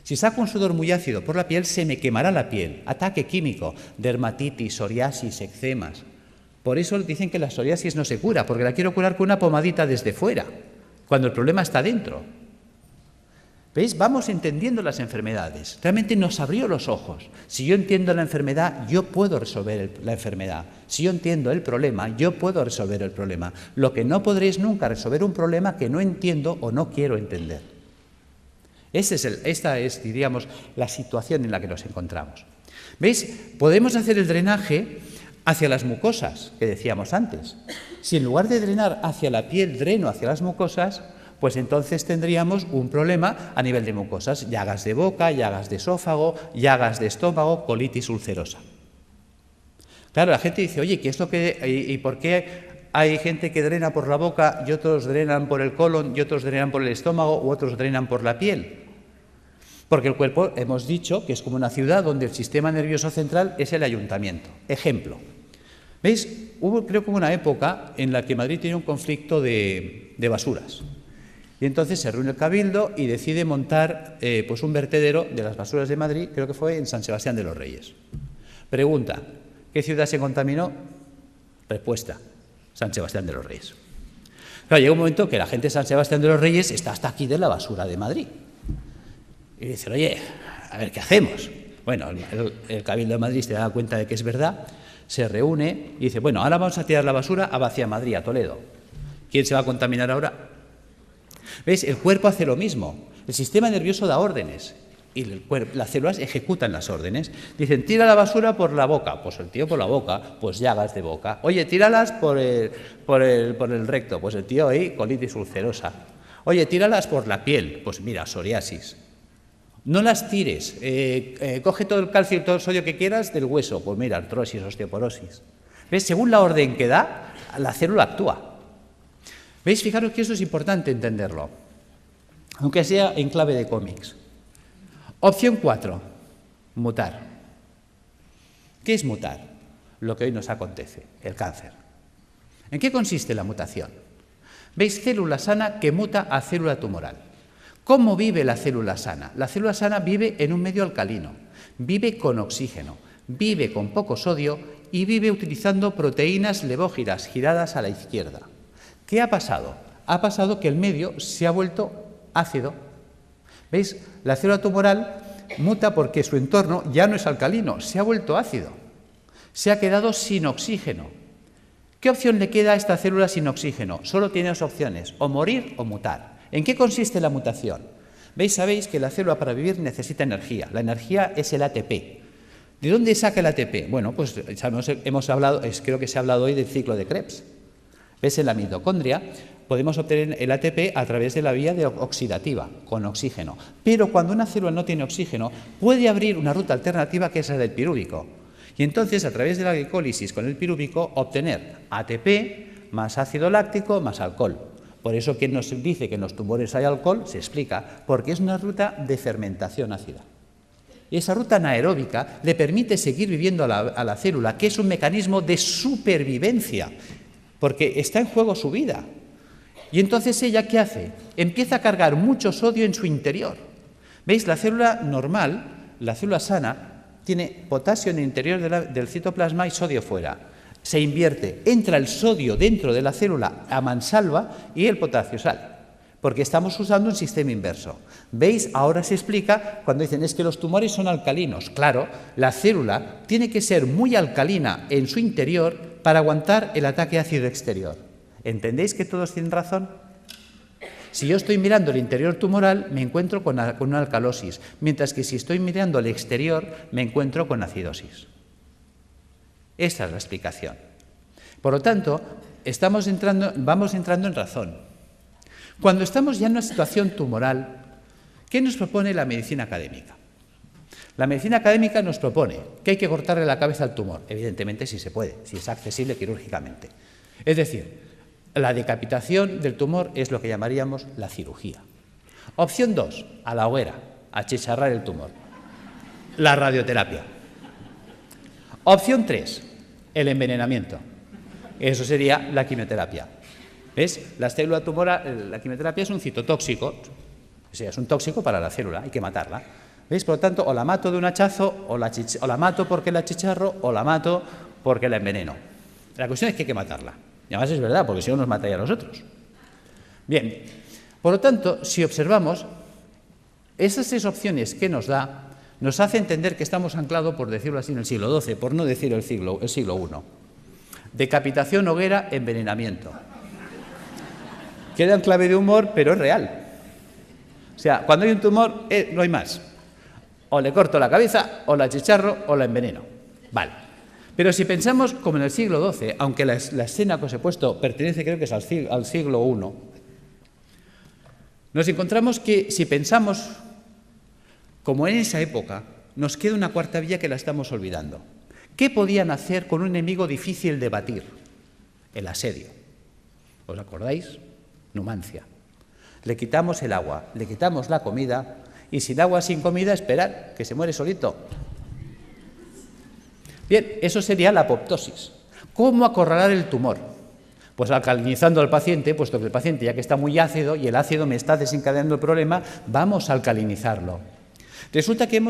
Si saco un sudor muy ácido por la piel, se me quemará la piel. Ataque químico, dermatitis, psoriasis, eczemas. Por eso dicen que la psoriasis no se cura, porque la quiero curar con una pomadita desde fuera, cuando el problema está dentro. ¿Veis? Vamos entendiendo las enfermedades. Realmente nos abrió los ojos. Si yo entiendo la enfermedad, yo puedo resolver la enfermedad. Si yo entiendo el problema, yo puedo resolver el problema. Lo que no podré es nunca resolver un problema que no entiendo o no quiero entender. Esta es, diríamos, la situación en la que nos encontramos. ¿Veis? Podemos hacer el drenaje hacia las mucosas, que decíamos antes. Si en lugar de drenar hacia la piel, dreno hacia las mucosas, pues entonces tendríamos un problema a nivel de mucosas, llagas de boca, llagas de esófago, llagas de estómago, colitis ulcerosa. Claro, la gente dice, oye, ¿qué es lo que y por qué hay gente que drena por la boca y otros drenan por el colon y otros drenan por el estómago u otros drenan por la piel? Porque el cuerpo, hemos dicho, que es como una ciudad donde el sistema nervioso central es el ayuntamiento. Ejemplo. ¿Veis? Creo que hubo una época en la que Madrid tenía un conflicto de basuras. Y entonces se reúne el Cabildo y decide montar pues un vertedero de las basuras de Madrid, creo que fue en San Sebastián de los Reyes. Pregunta, ¿qué ciudad se contaminó? Respuesta, San Sebastián de los Reyes. Claro, llega un momento que la gente de San Sebastián de los Reyes está hasta aquí de la basura de Madrid. Y dicen, oye, a ver, ¿qué hacemos? Bueno, el Cabildo de Madrid se da cuenta de que es verdad, se reúne y dice, bueno, ahora vamos a tirar la basura hacia Madrid, a Toledo. ¿Quién se va a contaminar ahora? ¿Veis? El cuerpo hace lo mismo. El sistema nervioso da órdenes y las células ejecutan las órdenes. Dicen, tira la basura por la boca. Pues el tío por la boca, pues llagas de boca. Oye, tíralas por el recto. Pues el tío ahí, colitis ulcerosa. Oye, tíralas por la piel. Pues mira, psoriasis. No las tires. Coge todo el calcio y todo el sodio que quieras del hueso. Pues mira, artrosis, osteoporosis. ¿Ves? Según la orden que da, la célula actúa. ¿Veis? Fijaros que eso es importante entenderlo, aunque sea en clave de cómics. Opción 4, mutar. ¿Qué es mutar? Lo que hoy nos acontece, el cáncer. ¿En qué consiste la mutación? ¿Veis? Célula sana que muta a célula tumoral. ¿Cómo vive la célula sana? La célula sana vive en un medio alcalino, vive con oxígeno, vive con poco sodio y vive utilizando proteínas levógiras giradas a la izquierda. ¿Qué ha pasado? Ha pasado que el medio se ha vuelto ácido. ¿Veis? La célula tumoral muta porque su entorno ya no es alcalino, se ha vuelto ácido. Se ha quedado sin oxígeno. ¿Qué opción le queda a esta célula sin oxígeno? Solo tiene dos opciones, o morir o mutar. ¿En qué consiste la mutación? ¿Veis? Sabéis que la célula para vivir necesita energía. La energía es el ATP. ¿De dónde saca el ATP? Bueno, pues hemos hablado, creo que se ha hablado hoy del ciclo de Krebs. ¿Ves? En la mitocondria podemos obtener el ATP a través de la vía oxidativa, con oxígeno. Pero cuando una célula no tiene oxígeno, puede abrir una ruta alternativa que es la del pirúvico. Y entonces, a través de la glicólisis con el pirúvico, obtener ATP más ácido láctico más alcohol. Por eso, quien nos dice que en los tumores hay alcohol, se explica, porque es una ruta de fermentación ácida. Y esa ruta anaeróbica le permite seguir viviendo a la célula, que es un mecanismo de supervivencia, porque está en juego su vida. Y entonces ella, ¿qué hace? Empieza a cargar mucho sodio en su interior. ¿Veis? La célula normal, la célula sana, tiene potasio en el interior del citoplasma y sodio fuera. Se invierte, entra el sodio dentro de la célula a mansalva y el potasio sale, porque estamos usando un sistema inverso. ¿Veis? Ahora se explica cuando dicen es que los tumores son alcalinos. Claro, la célula tiene que ser muy alcalina en su interior para aguantar el ataque ácido exterior. ¿Entendéis que todos tienen razón? Si yo estoy mirando el interior tumoral, me encuentro con una alcalosis, mientras que si estoy mirando el exterior, me encuentro con acidosis. Esta es la explicación. Por lo tanto, vamos entrando en razón. Cuando estamos ya en una situación tumoral, ¿qué nos propone la medicina académica? La medicina académica nos propone que hay que cortarle la cabeza al tumor, evidentemente si se puede, si es accesible quirúrgicamente. Es decir, la decapitación del tumor es lo que llamaríamos la cirugía. Opción 2, a la hoguera, achicharrar el tumor. La radioterapia. Opción 3, el envenenamiento. Eso sería la quimioterapia. ¿Ves? La célula tumoral, la quimioterapia es un citotóxico, o sea, es un tóxico para la célula, hay que matarla. ¿Veis? Por lo tanto, o la mato de un hachazo, o la mato porque la achicharro, o la mato porque la enveneno. La cuestión es que hay que matarla. Y además es verdad, porque si no nos mataría a nosotros. Bien, por lo tanto, si observamos, esas tres opciones que nos da, nos hace entender que estamos anclados, por decirlo así, en el siglo XII, por no decir el siglo I. Decapitación, hoguera, envenenamiento. Queda en clave de humor, pero es real. O sea, cuando hay un tumor, no hay más. O le corto la cabeza, o la achicharro, o la enveneno. Vale. Pero si pensamos como en el siglo XII, aunque la escena que os he puesto pertenece, creo que es al siglo I, nos encontramos que si pensamos como en esa época, nos queda una cuarta vía que la estamos olvidando. ¿Qué podían hacer con un enemigo difícil de batir? El asedio. ¿Os acordáis? Numancia. Le quitamos el agua, le quitamos la comida, y sin agua, sin comida, esperar, que se muere solito. Bien, eso sería la apoptosis. ¿Cómo acorralar el tumor? Pues alcalinizando al paciente, puesto que el paciente ya que está muy ácido y el ácido me está desencadenando el problema, vamos a alcalinizarlo. Resulta que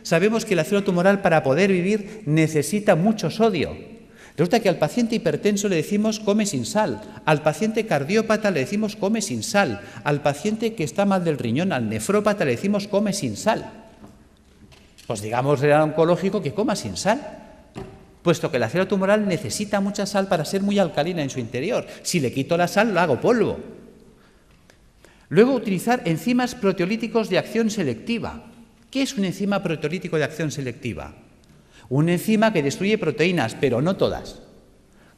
sabemos que la célula tumoral para poder vivir necesita mucho sodio. Resulta que al paciente hipertenso le decimos come sin sal, al paciente cardiópata le decimos come sin sal, al paciente que está mal del riñón, al nefrópata le decimos come sin sal. Pues digamos al oncológico que coma sin sal, puesto que la célula tumoral necesita mucha sal para ser muy alcalina en su interior. Si le quito la sal, lo hago polvo. Luego, utilizar enzimas proteolíticos de acción selectiva. ¿Qué es un enzima proteolítico de acción selectiva? Una enzima que destruye proteínas, pero no todas.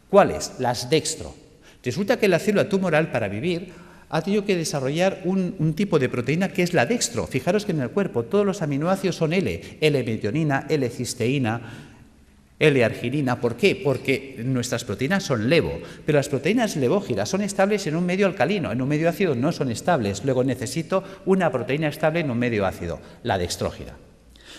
¿Cuáles? Las dextro. Resulta que la célula tumoral, para vivir, ha tenido que desarrollar un tipo de proteína que es la dextro. Fijaros que en el cuerpo todos los aminoácidos son L-metionina, L-cisteína, L-arginina. ¿Por qué? Porque nuestras proteínas son levo, pero las proteínas levógiras son estables en un medio alcalino, en un medio ácido no son estables. Luego necesito una proteína estable en un medio ácido, la dextrógida.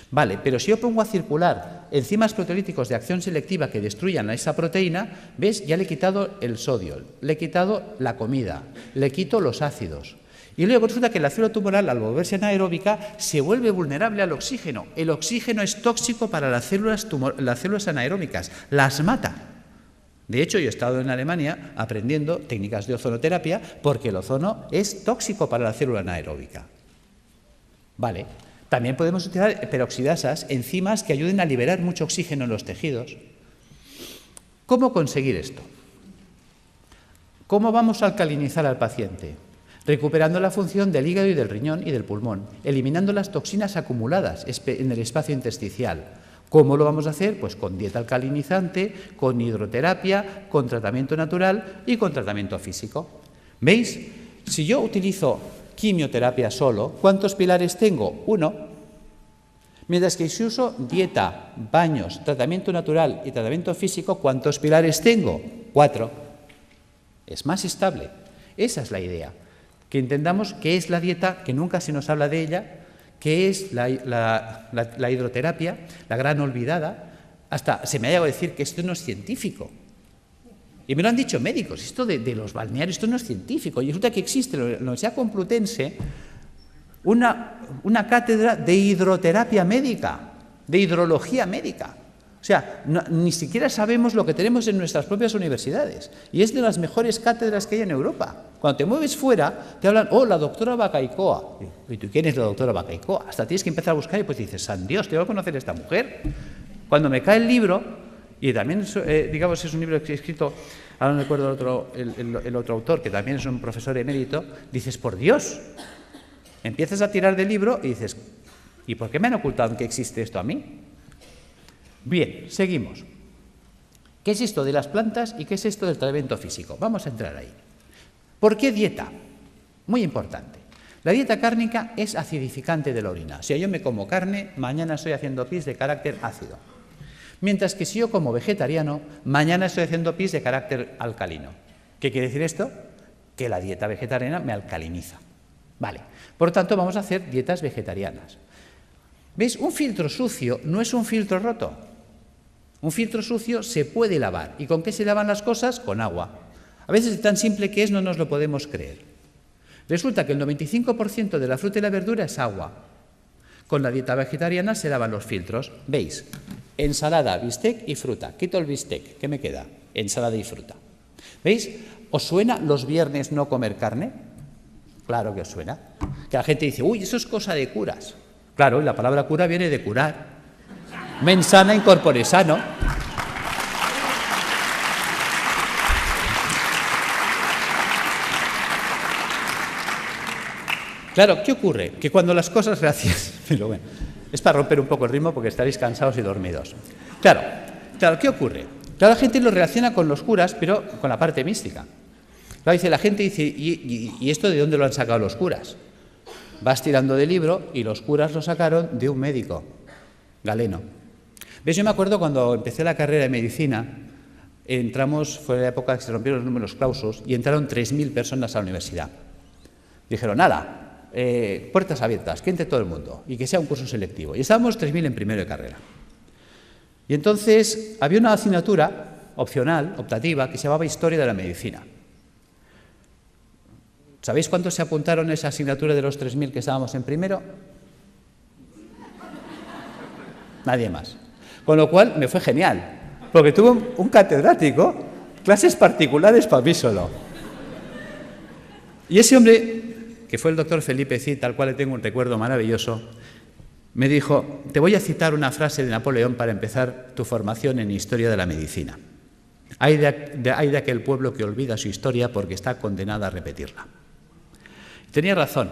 Vale, pero si yo pongo a circular enzimas proteolíticos de acción selectiva que destruyan a esa proteína, ¿ves? Ya le he quitado el sodio, le he quitado la comida, le quito los ácidos. Y luego resulta que la célula tumoral, al volverse anaeróbica, se vuelve vulnerable al oxígeno. El oxígeno es tóxico para las células anaeróbicas, las mata. De hecho, yo he estado en Alemania aprendiendo técnicas de ozonoterapia porque el ozono es tóxico para la célula anaeróbica. Vale. También podemos utilizar peroxidasas, enzimas que ayuden a liberar mucho oxígeno en los tejidos. ¿Cómo conseguir esto? ¿Cómo vamos a alcalinizar al paciente? Recuperando la función del hígado y del riñón y del pulmón, eliminando las toxinas acumuladas en el espacio intersticial. ¿Cómo lo vamos a hacer? Pues con dieta alcalinizante, con hidroterapia, con tratamiento natural y con tratamiento físico. ¿Veis? Si yo utilizo quimioterapia solo, ¿cuántos pilares tengo? 1. Mientras que si uso dieta, baños, tratamiento natural y tratamiento físico, ¿cuántos pilares tengo? 4. Es más estable. Esa es la idea. Que entendamos qué es la dieta, que nunca se nos habla de ella, qué es la hidroterapia, la gran olvidada. Hasta se me ha llegado a decir que esto no es científico. Y me lo han dicho médicos, esto de los balnearios, esto no es científico. Y resulta que existe en la Universidad Complutense una cátedra de hidroterapia médica, de hidrología médica. O sea, ni siquiera sabemos lo que tenemos en nuestras propias universidades. Y es de las mejores cátedras que hay en Europa. Cuando te mueves fuera, te hablan, oh, la doctora Bacaicoa. ¿Y tú quién es la doctora Bacaicoa? Hasta tienes que empezar a buscar y pues dices, san Dios, tengo que conocer a esta mujer. Cuando me cae el libro, y también, digamos, es un libro que he escrito, ahora no recuerdo el otro autor, que también es un profesor emérito, dices, por Dios, empiezas a tirar del libro y dices, ¿y por qué me han ocultado que existe esto a mí? Bien, seguimos. ¿Qué es esto de las plantas y qué es esto del tratamiento físico? Vamos a entrar ahí. ¿Por qué dieta? Muy importante. La dieta cárnica es acidificante de la orina. Si yo me como carne, mañana estoy haciendo pis de carácter ácido. Mientras que si yo como vegetariano, mañana estoy haciendo pis de carácter alcalino. ¿Qué quiere decir esto? Que la dieta vegetariana me alcaliniza. Vale. Por tanto, vamos a hacer dietas vegetarianas. ¿Veis? Un filtro sucio no es un filtro roto. Un filtro sucio se puede lavar. ¿Y con qué se lavan las cosas? Con agua. A veces tan simple que es, no nos lo podemos creer. Resulta que el 95% de la fruta y la verdura es agua. Con la dieta vegetariana se lavan los filtros. ¿Veis? Ensalada, bistec y fruta. Quito el bistec. ¿Qué me queda? Ensalada y fruta. ¿Veis? ¿Os suena los viernes no comer carne? Claro que os suena. Que la gente dice, uy, eso es cosa de curas. Claro, y la palabra cura viene de curar. Mens sana in corpore sano. Claro, ¿qué ocurre? Que cuando las cosas, gracias, pero bueno, es para romper un poco el ritmo porque estaréis cansados y dormidos. Claro, ¿qué ocurre? Claro, la gente lo relaciona con los curas, pero con la parte mística. Claro, dice, la gente dice, ¿y esto de dónde lo han sacado los curas? Vas tirando del libro y los curas lo sacaron de un médico, Galeno. ¿Ves? Yo me acuerdo cuando empecé la carrera de medicina, fue la época que se rompieron los números clausus y entraron 3.000 personas a la universidad. Dijeron, nada. Puertas abiertas, que entre todo el mundo y que sea un curso selectivo. Y estábamos 3.000 en primero de carrera. Y entonces había una asignatura opcional, optativa, que se llamaba Historia de la Medicina. ¿Sabéis cuántos se apuntaron a esa asignatura de los 3.000 que estábamos en primero? Nadie más. Con lo cual me fue genial, porque tuve un catedrático, clases particulares para mí solo. Y ese hombre, que fue el doctor Felipe Cid, al cual le tengo un recuerdo maravilloso, me dijo: te voy a citar una frase de Napoleón para empezar tu formación en historia de la medicina. Hay de aquel pueblo que olvida su historia porque está condenado a repetirla. Tenía razón.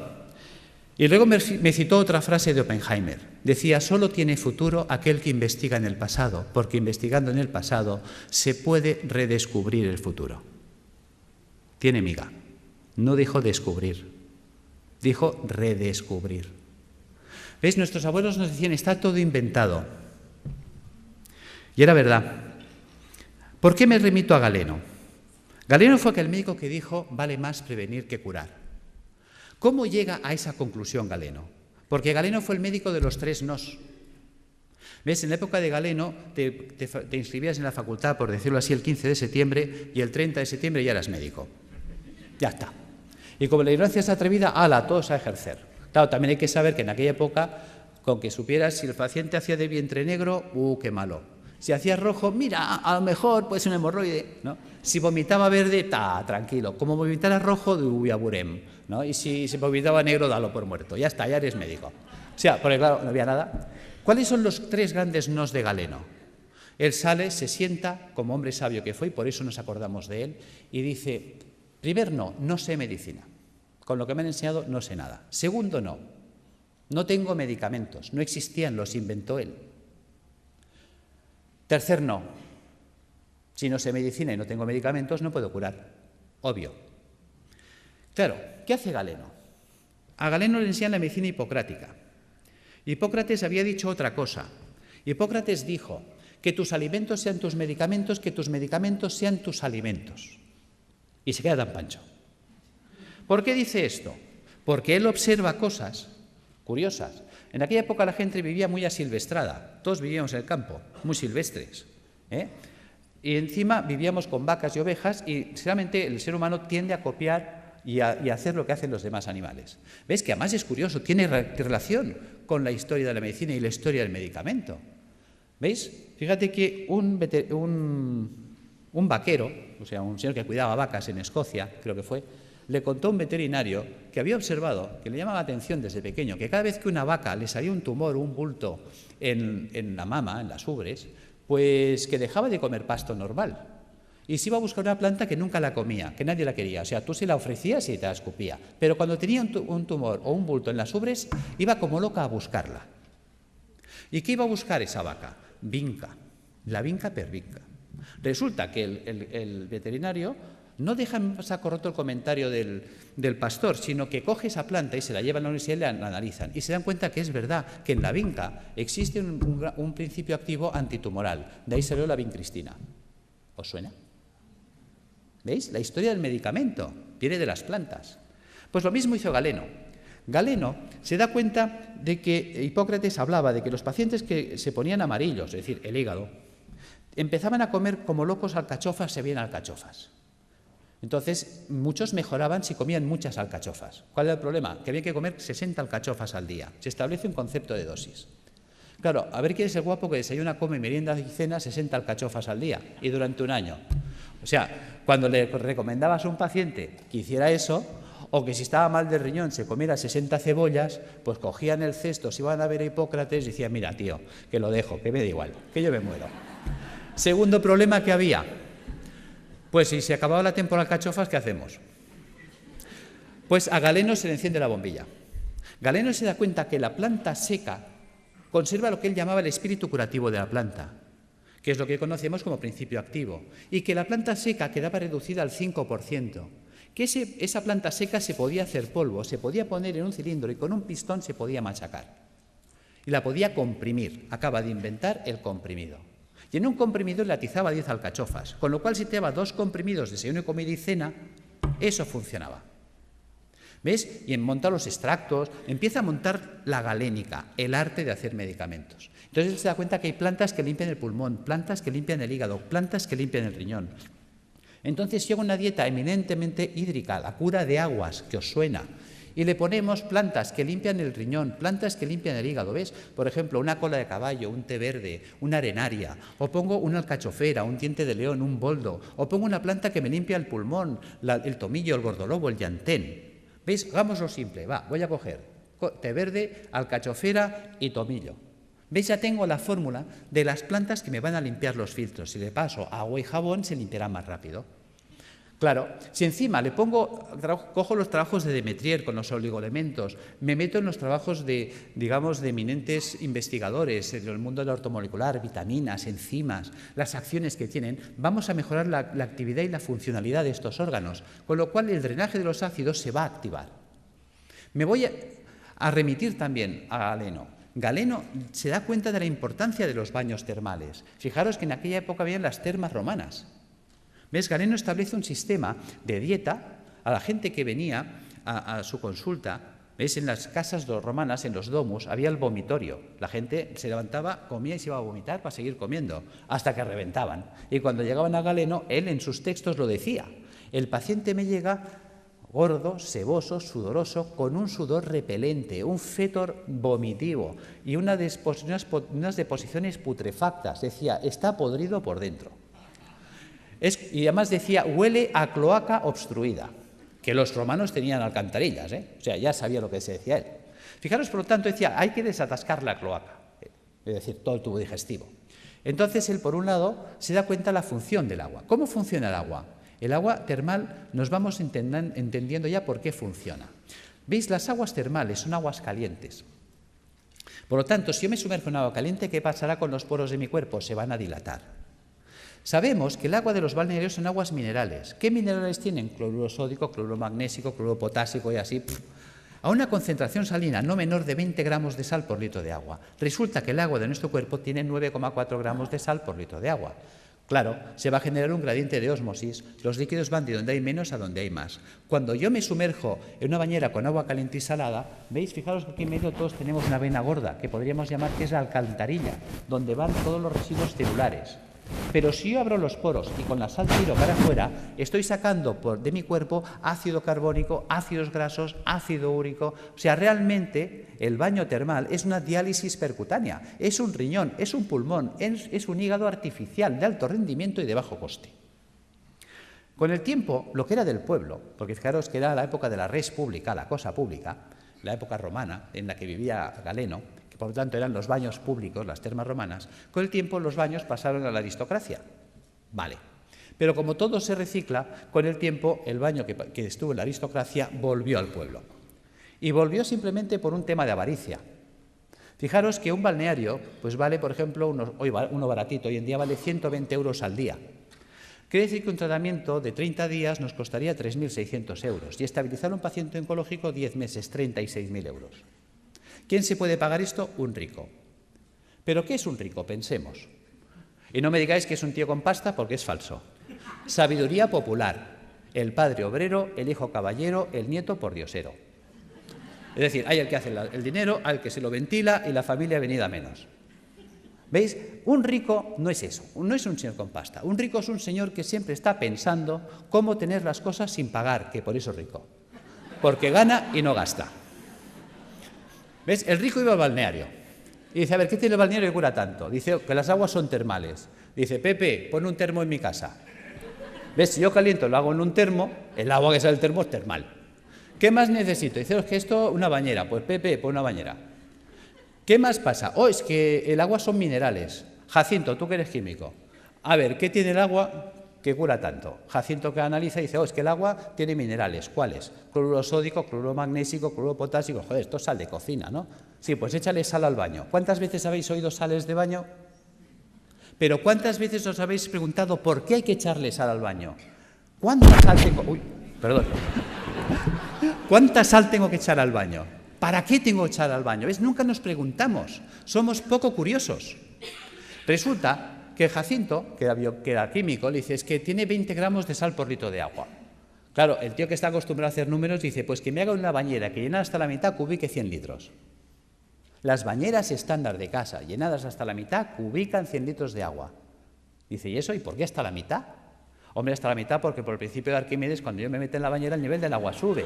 Y luego me citó otra frase de Oppenheimer. Decía: solo tiene futuro aquel que investiga en el pasado, porque investigando en el pasado se puede redescubrir el futuro. Tiene miga. No dijo descubrir, dijo redescubrir. ¿Veis? Nuestros abuelos nos decían: está todo inventado. Y era verdad. ¿Por qué me remito a Galeno? Galeno fue aquel médico que dijo: vale más prevenir que curar. ¿Cómo llega a esa conclusión Galeno? Porque Galeno fue el médico de los 3 nos. ¿Ves? En la época de Galeno te inscribías en la facultad, por decirlo así, el 15 de septiembre y el 30 de septiembre ya eras médico. Ya está. Y como la ignorancia es atrevida, ¡hala!, todos a ejercer. Claro, también hay que saber que en aquella época, con que supieras si el paciente hacía de vientre negro, qué malo. Si hacía rojo, mira, a lo mejor puede ser un hemorroide, ¿no? Si vomitaba verde, tranquilo. Como vomitara rojo, aburem, ¿no? Y si se vomitaba negro, dalo por muerto. Ya está, ya eres médico. O sea, porque claro, no había nada. ¿Cuáles son los 3 grandes nos de Galeno? Él sale, se sienta, como hombre sabio que fue, y por eso nos acordamos de él, y dice: primer no sé medicina. Con lo que me han enseñado no sé nada. Segundo no tengo medicamentos, no existían, los inventó él. Tercer no, si no sé medicina y no tengo medicamentos, no puedo curar. Obvio. Claro, ¿qué hace Galeno? A Galeno le enseñan la medicina hipocrática. Hipócrates había dicho otra cosa. Hipócrates dijo: que tus alimentos sean tus medicamentos, que tus medicamentos sean tus alimentos. Y se queda tan pancho. ¿Por qué dice esto? Porque él observa cosas curiosas. En aquella época la gente vivía muy asilvestrada, todos vivíamos en el campo, muy silvestres, y encima vivíamos con vacas y ovejas, y sinceramente el ser humano tiende a copiar y a hacer lo que hacen los demás animales. ¿Ves? Que además es curioso, tiene relación con la historia de la medicina y la historia del medicamento. ¿Veis? Fíjate que un vaquero, o sea, un señor que cuidaba vacas en Escocia, creo que fue, le contó a un veterinario que había observado, que le llamaba la atención desde pequeño, que cada vez que una vaca le salía un tumor o un bulto en la mama, en las ubres, pues que dejaba de comer pasto normal y se iba a buscar una planta que nunca la comía, que nadie la quería. O sea, tú se la ofrecías y te la escupía. Pero cuando tenía un tumor o un bulto en las ubres, iba como loca a buscarla. ¿Y qué iba a buscar esa vaca? Vinca, la vinca per vinca. Resulta que el veterinario no deja en saco roto el comentario del pastor, sino que coge esa planta y se la lleva a la universidad y la analizan. Y se dan cuenta que es verdad, que en la vinca existe un principio activo antitumoral. De ahí salió la vincristina. ¿Os suena? ¿Veis? La historia del medicamento viene de las plantas. Pues lo mismo hizo Galeno. Galeno se da cuenta de que Hipócrates hablaba de que los pacientes que se ponían amarillos, es decir, el hígado, empezaban a comer como locos alcachofas, se veían alcachofas. Entonces, muchos mejoraban si comían muchas alcachofas. ¿Cuál era el problema? Que había que comer 60 alcachofas al día. Se establece un concepto de dosis. Claro, a ver quién es el guapo que desayuna, come, merienda y cena 60 alcachofas al día y durante un año. O sea, cuando le recomendabas a un paciente que hiciera eso, o que si estaba mal del riñón se comiera 60 cebollas, pues cogían el cesto, se iban a ver a Hipócrates y decían: mira, tío, que lo dejo, que me da igual, que yo me muero. Segundo problema que había: pues si se acababa la temporada de alcachofas, ¿qué hacemos? Pues a Galeno se le enciende la bombilla. Galeno se da cuenta que la planta seca conserva lo que él llamaba el espíritu curativo de la planta, que es lo que conocemos como principio activo, y que la planta seca quedaba reducida al 5%, que esa planta seca se podía hacer polvo, se podía poner en un cilindro y con un pistón se podía machacar. Y la podía comprimir. Acaba de inventar el comprimido. Y en un comprimido le atizaba 10 alcachofas, con lo cual si te daba 2 comprimidos de desayuno, comida y cena, eso funcionaba. ¿Ves? Y en montar los extractos, empieza a montar la galénica, el arte de hacer medicamentos. Entonces él se da cuenta que hay plantas que limpian el pulmón, plantas que limpian el hígado, plantas que limpian el riñón. Entonces, si hago una dieta eminentemente hídrica, la cura de aguas, que os suena, y le ponemos plantas que limpian el riñón, plantas que limpian el hígado, ¿ves? Por ejemplo, una cola de caballo, un té verde, una arenaria, o pongo una alcachofera, un diente de león, un boldo, o pongo una planta que me limpia el pulmón, el tomillo, el gordolobo, el llantén. ¿Veis? Hagámoslo simple. Va, voy a coger té verde, alcachofera y tomillo. ¿Veis? Ya tengo la fórmula de las plantas que me van a limpiar los filtros. Si le paso agua y jabón, se limpiará más rápido. Claro, si encima le cojo los trabajos de Demetrier con los oligoelementos, me meto en los trabajos de eminentes investigadores en el mundo de la ortomolecular, vitaminas, enzimas, las acciones que tienen, vamos a mejorar la actividad y la funcionalidad de estos órganos, con lo cual el drenaje de los ácidos se va a activar. Me voy a remitir también a Galeno. Galeno se da cuenta de la importancia de los baños termales. Fijaros que en aquella época habían las termas romanas. ¿Ves? Galeno establece un sistema de dieta a la gente que venía a su consulta. ¿Ves? En las casas romanas, en los domus, había el vomitorio. La gente se levantaba, comía y se iba a vomitar para seguir comiendo, hasta que reventaban. Y cuando llegaban a Galeno, él en sus textos lo decía. El paciente me llega gordo, seboso, sudoroso, con un sudor repelente, un fétor vomitivo y unas deposiciones putrefactas. Decía, está podrido por dentro. Y además decía, huele a cloaca obstruida, que los romanos tenían alcantarillas, o sea, ya sabía lo que se decía él. Fijaros, por lo tanto, decía, hay que desatascar la cloaca, es decir, todo el tubo digestivo. Entonces, él, por un lado, se da cuenta de la función del agua. ¿Cómo funciona el agua? El agua termal nos vamos entendiendo ya por qué funciona. ¿Veis? Las aguas termales son aguas calientes. Por lo tanto, si yo me sumerjo en agua caliente, ¿qué pasará con los poros de mi cuerpo? Se van a dilatar. Sabemos que el agua de los balnearios son aguas minerales. ¿Qué minerales tienen? Cloruro sódico, cloruro magnésico, cloruro potásico y así. A una concentración salina no menor de 20 gramos de sal por litro de agua. Resulta que el agua de nuestro cuerpo tiene 9,4 gramos de sal por litro de agua. Claro, se va a generar un gradiente de ósmosis, los líquidos van de donde hay menos a donde hay más. Cuando yo me sumerjo en una bañera con agua caliente y salada, ¿veis? Fijaros que aquí en medio todos tenemos una vena gorda, que podríamos llamar que es la alcantarilla, donde van todos los residuos celulares. Pero si yo abro los poros y con la sal tiro para afuera, estoy sacando de mi cuerpo ácido carbónico, ácidos grasos, ácido úrico. O sea, realmente el baño termal es una diálisis percutánea, es un riñón, es un pulmón, es un hígado artificial de alto rendimiento y de bajo coste. Con el tiempo, lo que era del pueblo, porque fijaros que era la época de la res pública, la cosa pública, la época romana en la que vivía Galeno, por lo tanto eran los baños públicos, las termas romanas, con el tiempo los baños pasaron a la aristocracia. Vale. Pero como todo se recicla, con el tiempo el baño que estuvo en la aristocracia volvió al pueblo. Y volvió simplemente por un tema de avaricia. Fijaros que un balneario pues vale, por ejemplo, uno baratito, hoy en día vale 120 euros al día. Quiere decir que un tratamiento de 30 días nos costaría 3.600 euros y estabilizar a un paciente oncológico 10 meses, 36.000 euros. ¿Quién se puede pagar esto? Un rico. ¿Pero qué es un rico? Pensemos. Y no me digáis que es un tío con pasta porque es falso. Sabiduría popular. El padre obrero, el hijo caballero, el nieto pordiosero. Es decir, hay el que hace el dinero, hay el que se lo ventila y la familia venida menos. ¿Veis? Un rico no es eso, no es un señor con pasta. Un rico es un señor que siempre está pensando cómo tener las cosas sin pagar, que por eso es rico. Porque gana y no gasta. ¿Ves? El rico iba al balneario y dice, a ver, ¿qué tiene el balneario que cura tanto? Dice que las aguas son termales. Dice, Pepe, pon un termo en mi casa. ¿Ves? Si yo caliento lo hago en un termo, el agua que sale del termo es termal. ¿Qué más necesito? Dice, es que esto, una bañera. Pues Pepe, pon una bañera. ¿Qué más pasa? Oh, es que el agua son minerales. Jacinto, tú que eres químico. A ver, ¿qué tiene el agua que cura tanto? Jacinto que analiza y dice, oh, es que el agua tiene minerales. ¿Cuáles? Cloruro sódico, cloruro magnésico, cloruro potásico. Joder, esto es sal de cocina, ¿no? Sí, pues échale sal al baño. ¿Cuántas veces habéis oído sales de baño? Pero ¿cuántas veces os habéis preguntado por qué hay que echarle sal al baño? ¿Cuánta sal tengo? Uy, perdón. ¿Cuánta sal tengo que echar al baño? ¿Para qué tengo que echar al baño? ¿Ves? Nunca nos preguntamos. Somos poco curiosos. Resulta que Jacinto, que era químico, le dice, es que tiene 20 gramos de sal por litro de agua. Claro, el tío que está acostumbrado a hacer números dice, pues que me haga una bañera que llena hasta la mitad cubique 100 litros. Las bañeras estándar de casa, llenadas hasta la mitad, cubican 100 litros de agua. Dice, ¿y eso? ¿Y por qué hasta la mitad? Hombre, hasta la mitad, porque por el principio de Arquímedes, cuando yo me meto en la bañera, el nivel del agua sube.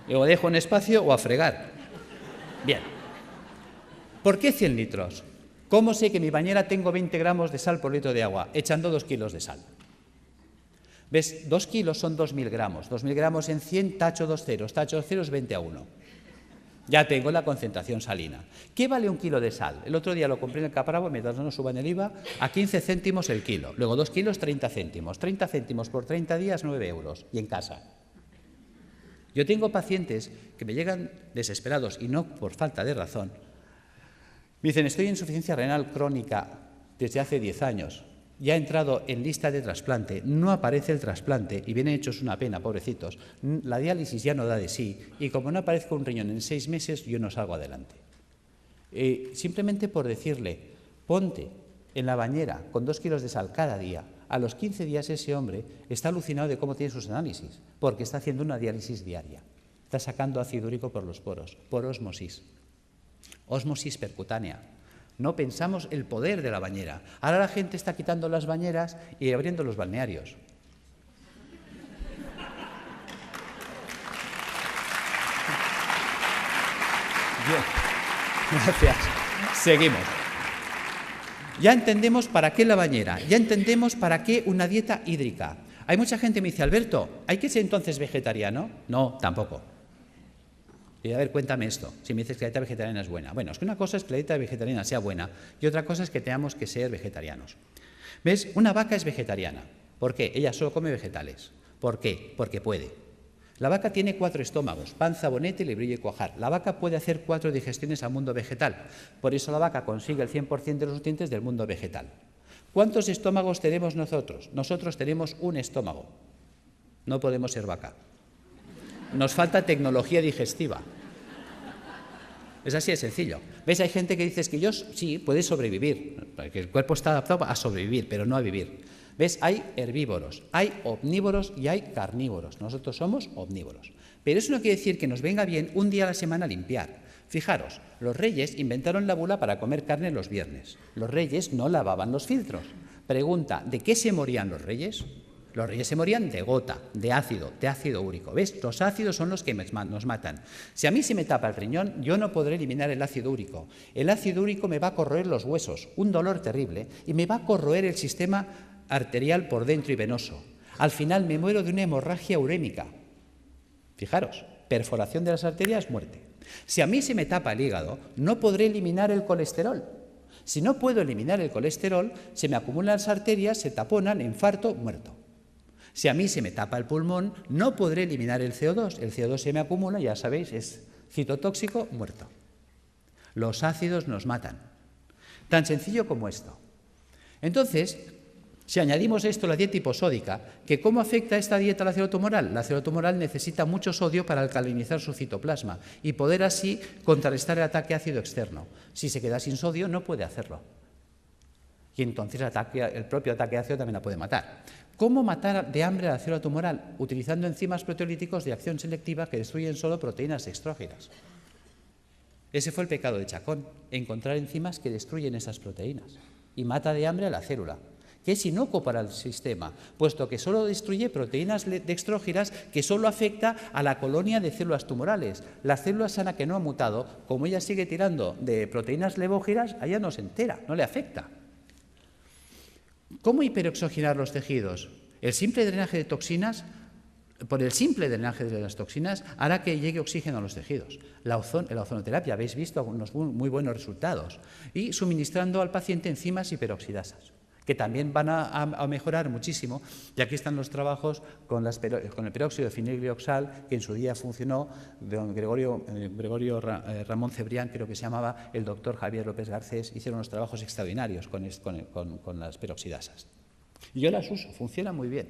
Y o dejo un espacio o a fregar. Bien. ¿Por qué 100 litros? ¿Cómo sé que en mi bañera tengo 20 gramos de sal por litro de agua? Echando 2 kilos de sal. ¿Ves? 2 kilos son 2.000 gramos. 2.000 gramos en 100, tacho 2 ceros. Tacho 2 ceros, 20:1. Ya tengo la concentración salina. ¿Qué vale 1 kilo de sal? El otro día lo compré en el Capravo, mientras no nos suban el IVA, a 15 céntimos el kilo. Luego 2 kilos, 30 céntimos. 30 céntimos por 30 días, 9 euros. Y en casa. Yo tengo pacientes que me llegan desesperados, y no por falta de razón. Me dicen, estoy en insuficiencia renal crónica desde hace 10 años. Ya he entrado en lista de trasplante, no aparece el trasplante y vienen hechos una pena, pobrecitos. La diálisis ya no da de sí y como no aparezca un riñón en 6 meses, yo no salgo adelante. Simplemente por decirle, ponte en la bañera con 2 kilos de sal cada día, a los 15 días ese hombre está alucinado de cómo tiene sus análisis, porque está haciendo una diálisis diaria. Está sacando ácido úrico por los poros, por ósmosis. Ósmosis percutánea. No pensamos el poder de la bañera. Ahora la gente está quitando las bañeras y abriendo los balnearios. Bien, gracias. Seguimos. Ya entendemos para qué la bañera, ya entendemos para qué una dieta hídrica. Hay mucha gente que me dice, Alberto, ¿hay que ser entonces vegetariano? No, tampoco. Y a ver, cuéntame esto, si me dices que la dieta vegetariana es buena. Bueno, es que una cosa es que la dieta vegetariana sea buena y otra cosa es que tengamos que ser vegetarianos. ¿Ves? Una vaca es vegetariana. ¿Por qué? Ella solo come vegetales. ¿Por qué? Porque puede. La vaca tiene 4 estómagos, panza, bonete, lebrillo y cuajar. La vaca puede hacer 4 digestiones al mundo vegetal. Por eso la vaca consigue el 100% de los nutrientes del mundo vegetal. ¿Cuántos estómagos tenemos nosotros? Nosotros tenemos un estómago. No podemos ser vaca. Nos falta tecnología digestiva. Es así de sencillo. ¿Ves? Hay gente que dice que yo sí, puede sobrevivir, porque el cuerpo está adaptado a sobrevivir, pero no a vivir. ¿Ves? Hay herbívoros, hay omnívoros y hay carnívoros. Nosotros somos omnívoros. Pero eso no quiere decir que nos venga bien un día a la semana limpiar. Fijaros, los reyes inventaron la bula para comer carne los viernes. Los reyes no lavaban los filtros. Pregunta, ¿de qué se morían los reyes? Los reyes se morían de gota, de ácido úrico. ¿Ves? Los ácidos son los que nos matan. Si a mí se me tapa el riñón, yo no podré eliminar el ácido úrico. El ácido úrico me va a corroer los huesos, un dolor terrible, y me va a corroer el sistema arterial por dentro y venoso. Al final me muero de una hemorragia urémica. Fijaros, perforación de las arterias, muerte. Si a mí se me tapa el hígado, no podré eliminar el colesterol. Si no puedo eliminar el colesterol, se me acumulan las arterias, se taponan, infarto, muerto. Si a mí se me tapa el pulmón, no podré eliminar el CO2. El CO2 se me acumula, ya sabéis, es citotóxico, muerto. Los ácidos nos matan. Tan sencillo como esto. Entonces, si añadimos esto a la dieta hiposódica, que ¿cómo afecta esta dieta a la célula tumoral? La célula tumoral necesita mucho sodio para alcalinizar su citoplasma y poder así contrarrestar el ataque ácido externo. Si se queda sin sodio, no puede hacerlo. Y entonces el propio ataque ácido también la puede matar. ¿Cómo matar de hambre a la célula tumoral? Utilizando enzimas proteolíticos de acción selectiva que destruyen solo proteínas extrógenas. Ese fue el pecado de Chacón, encontrar enzimas que destruyen esas proteínas y mata de hambre a la célula, que es inocuo para el sistema, puesto que solo destruye proteínas dextrógenas que solo afecta a la colonia de células tumorales. La célula sana que no ha mutado, como ella sigue tirando de proteínas levógenas, a ella no se entera, no le afecta. ¿Cómo hiperoxigenar los tejidos? El simple drenaje de toxinas, por el simple drenaje de las toxinas, hará que llegue oxígeno a los tejidos. La ozonoterapia, habéis visto unos muy buenos resultados. Y suministrando al paciente enzimas hiperoxidasas, que también van a mejorar muchísimo. Y aquí están los trabajos con el peróxido de fenilglioxal, que en su día funcionó, don Gregorio Ramón Cebrián, creo que se llamaba, el doctor Javier López Garcés, hicieron unos trabajos extraordinarios con las peroxidasas. Y yo las uso, funciona muy bien.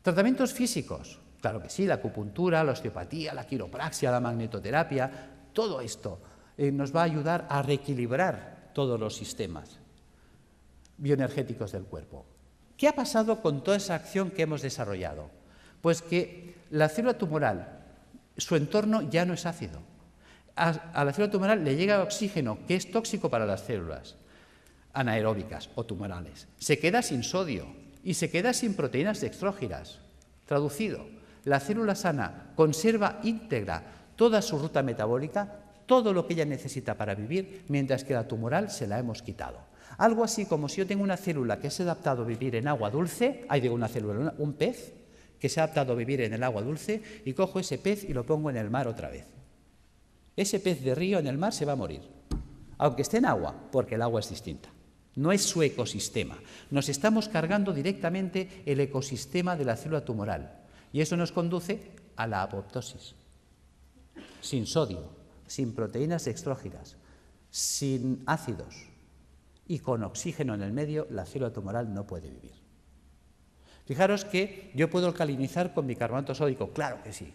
Tratamientos físicos, claro que sí, la acupuntura, la osteopatía, la quiropraxia, la magnetoterapia, todo esto nos va a ayudar a reequilibrar todos los sistemas bioenergéticos del cuerpo. ¿Qué ha pasado con toda esa acción que hemos desarrollado? Pues que la célula tumoral, su entorno ya no es ácido. A la célula tumoral le llega oxígeno, que es tóxico para las células. anaeróbicas o tumorales. Se queda sin sodio y se queda sin proteínas dextrógiras. Traducido, la célula sana conserva íntegra toda su ruta metabólica, todo lo que ella necesita para vivir, mientras que la tumoral se la hemos quitado. Algo así como si yo tengo una célula que se ha adaptado a vivir en agua dulce, un pez que se ha adaptado a vivir en el agua dulce, y cojo ese pez y lo pongo en el mar otra vez. Ese pez de río en el mar se va a morir, aunque esté en agua, porque el agua es distinta. No es su ecosistema. Nos estamos cargando directamente el ecosistema de la célula tumoral, y eso nos conduce a la apoptosis. Sin sodio, sin proteínas dextrógiras, sin ácidos y con oxígeno en el medio, la célula tumoral no puede vivir. Fijaros que yo puedo alcalinizar con bicarbonato sódico, claro que sí.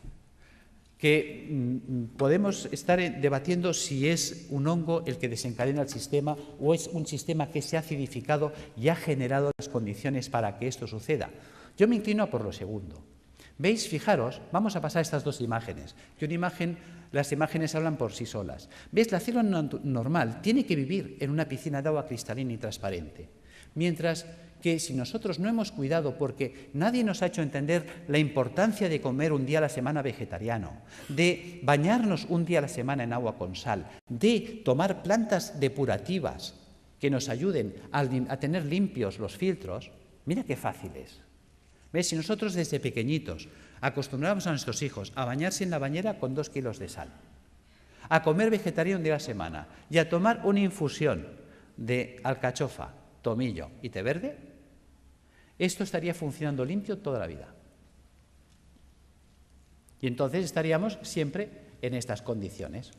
Que podemos estar debatiendo si es un hongo el que desencadena el sistema o es un sistema que se ha acidificado y ha generado las condiciones para que esto suceda. Yo me inclino por lo segundo. ¿Veis? Fijaros, vamos a pasar estas dos imágenes. Que las imágenes hablan por sí solas. ¿Veis? La célula normal tiene que vivir en una piscina de agua cristalina y transparente. Mientras que si nosotros no hemos cuidado, porque nadie nos ha hecho entender la importancia de comer un día a la semana vegetariano, de bañarnos un día a la semana en agua con sal, de tomar plantas depurativas que nos ayuden a tener limpios los filtros, mira qué fácil es. ¿Ves? Si nosotros desde pequeñitos acostumbramos a nuestros hijos a bañarse en la bañera con 2 kilos de sal, a comer vegetariano un día a la semana y a tomar una infusión de alcachofa, tomillo y té verde, esto estaría funcionando limpio toda la vida. Y entonces estaríamos siempre en estas condiciones.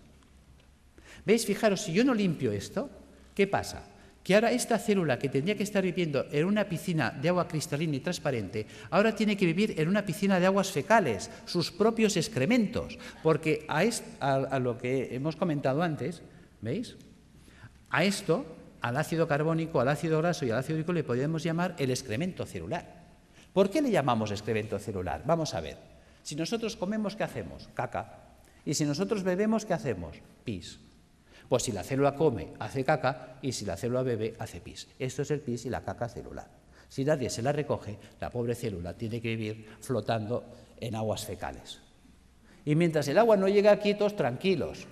¿Veis? Fijaros, si yo no limpio esto, ¿qué pasa? Que ahora esta célula que tendría que estar viviendo en una piscina de agua cristalina y transparente, ahora tiene que vivir en una piscina de aguas fecales, sus propios excrementos, porque a lo que hemos comentado antes, ¿veis? A esto, al ácido carbónico, al ácido graso y al ácido úrico le podemos llamar el excremento celular. ¿Por qué le llamamos excremento celular? Vamos a ver. Si nosotros comemos, ¿qué hacemos? Caca. Y si nosotros bebemos, ¿qué hacemos? Pis. Pues si la célula come, hace caca, y si la célula bebe, hace pis. Esto es el pis y la caca celular. Si nadie se la recoge, la pobre célula tiene que vivir flotando en aguas fecales. Y mientras el agua no llega aquí, todos tranquilos,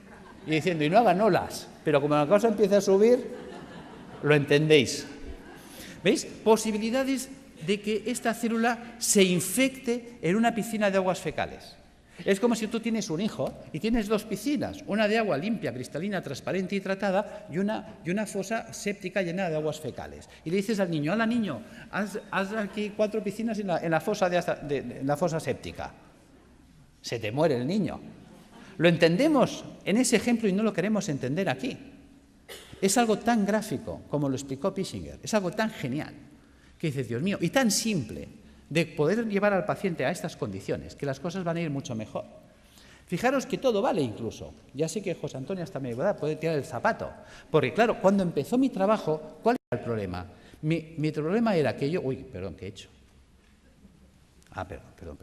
y diciendo, y no hagan olas, pero como la cosa empieza a subir, lo entendéis. ¿Veis? Posibilidades de que esta célula se infecte en una piscina de aguas fecales. Es como si tú tienes un hijo y tienes 2 piscinas, una de agua limpia, cristalina, transparente y tratada y una fosa séptica llena de aguas fecales. Y le dices al niño, hala niño, haz aquí 4 piscinas en la fosa séptica. Se te muere el niño. Lo entendemos en ese ejemplo y no lo queremos entender aquí. Es algo tan gráfico como lo explicó Pischinger, es algo tan genial que dices, Dios mío, y tan simple de poder llevar al paciente a estas condiciones, que las cosas van a ir mucho mejor. Fijaros que todo vale incluso. Ya sé que José Antonio hasta me puede tirar el zapato, porque claro, cuando empezó mi trabajo, ¿cuál era el problema? Mi problema era que yo... Uy, perdón, ¿qué he hecho? Perdón.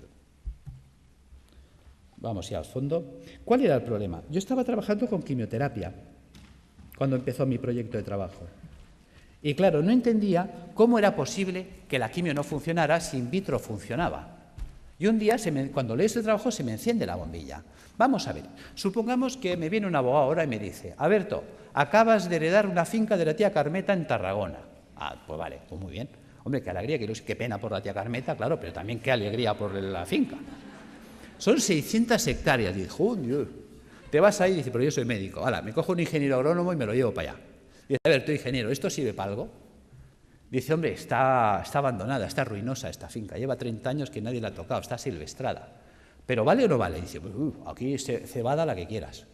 Vamos ya al fondo. ¿Cuál era el problema? Yo estaba trabajando con quimioterapia cuando empezó mi proyecto de trabajo. Y claro, no entendía cómo era posible que la quimio no funcionara si in vitro funcionaba. Y un día, cuando leo este trabajo, se me enciende la bombilla. Vamos a ver, supongamos que me viene un abogado ahora y me dice, Alberto, acabas de heredar una finca de la tía Carmeta en Tarragona. Pues vale, pues muy bien. Hombre, qué alegría, qué pena por la tía Carmeta, claro, pero también qué alegría por la finca. Son 600 hectáreas. Y dijo, Dios, te vas ahí y dice, pero yo soy médico. Hala, me cojo un ingeniero agrónomo y me lo llevo para allá. Dice, a ver, tú ingeniero, ¿esto sirve para algo? Dice, hombre, está abandonada, está ruinosa esta finca, lleva 30 años que nadie la ha tocado, está silvestrada. ¿Pero vale o no vale? Dice, pues, aquí cebada la que quieras.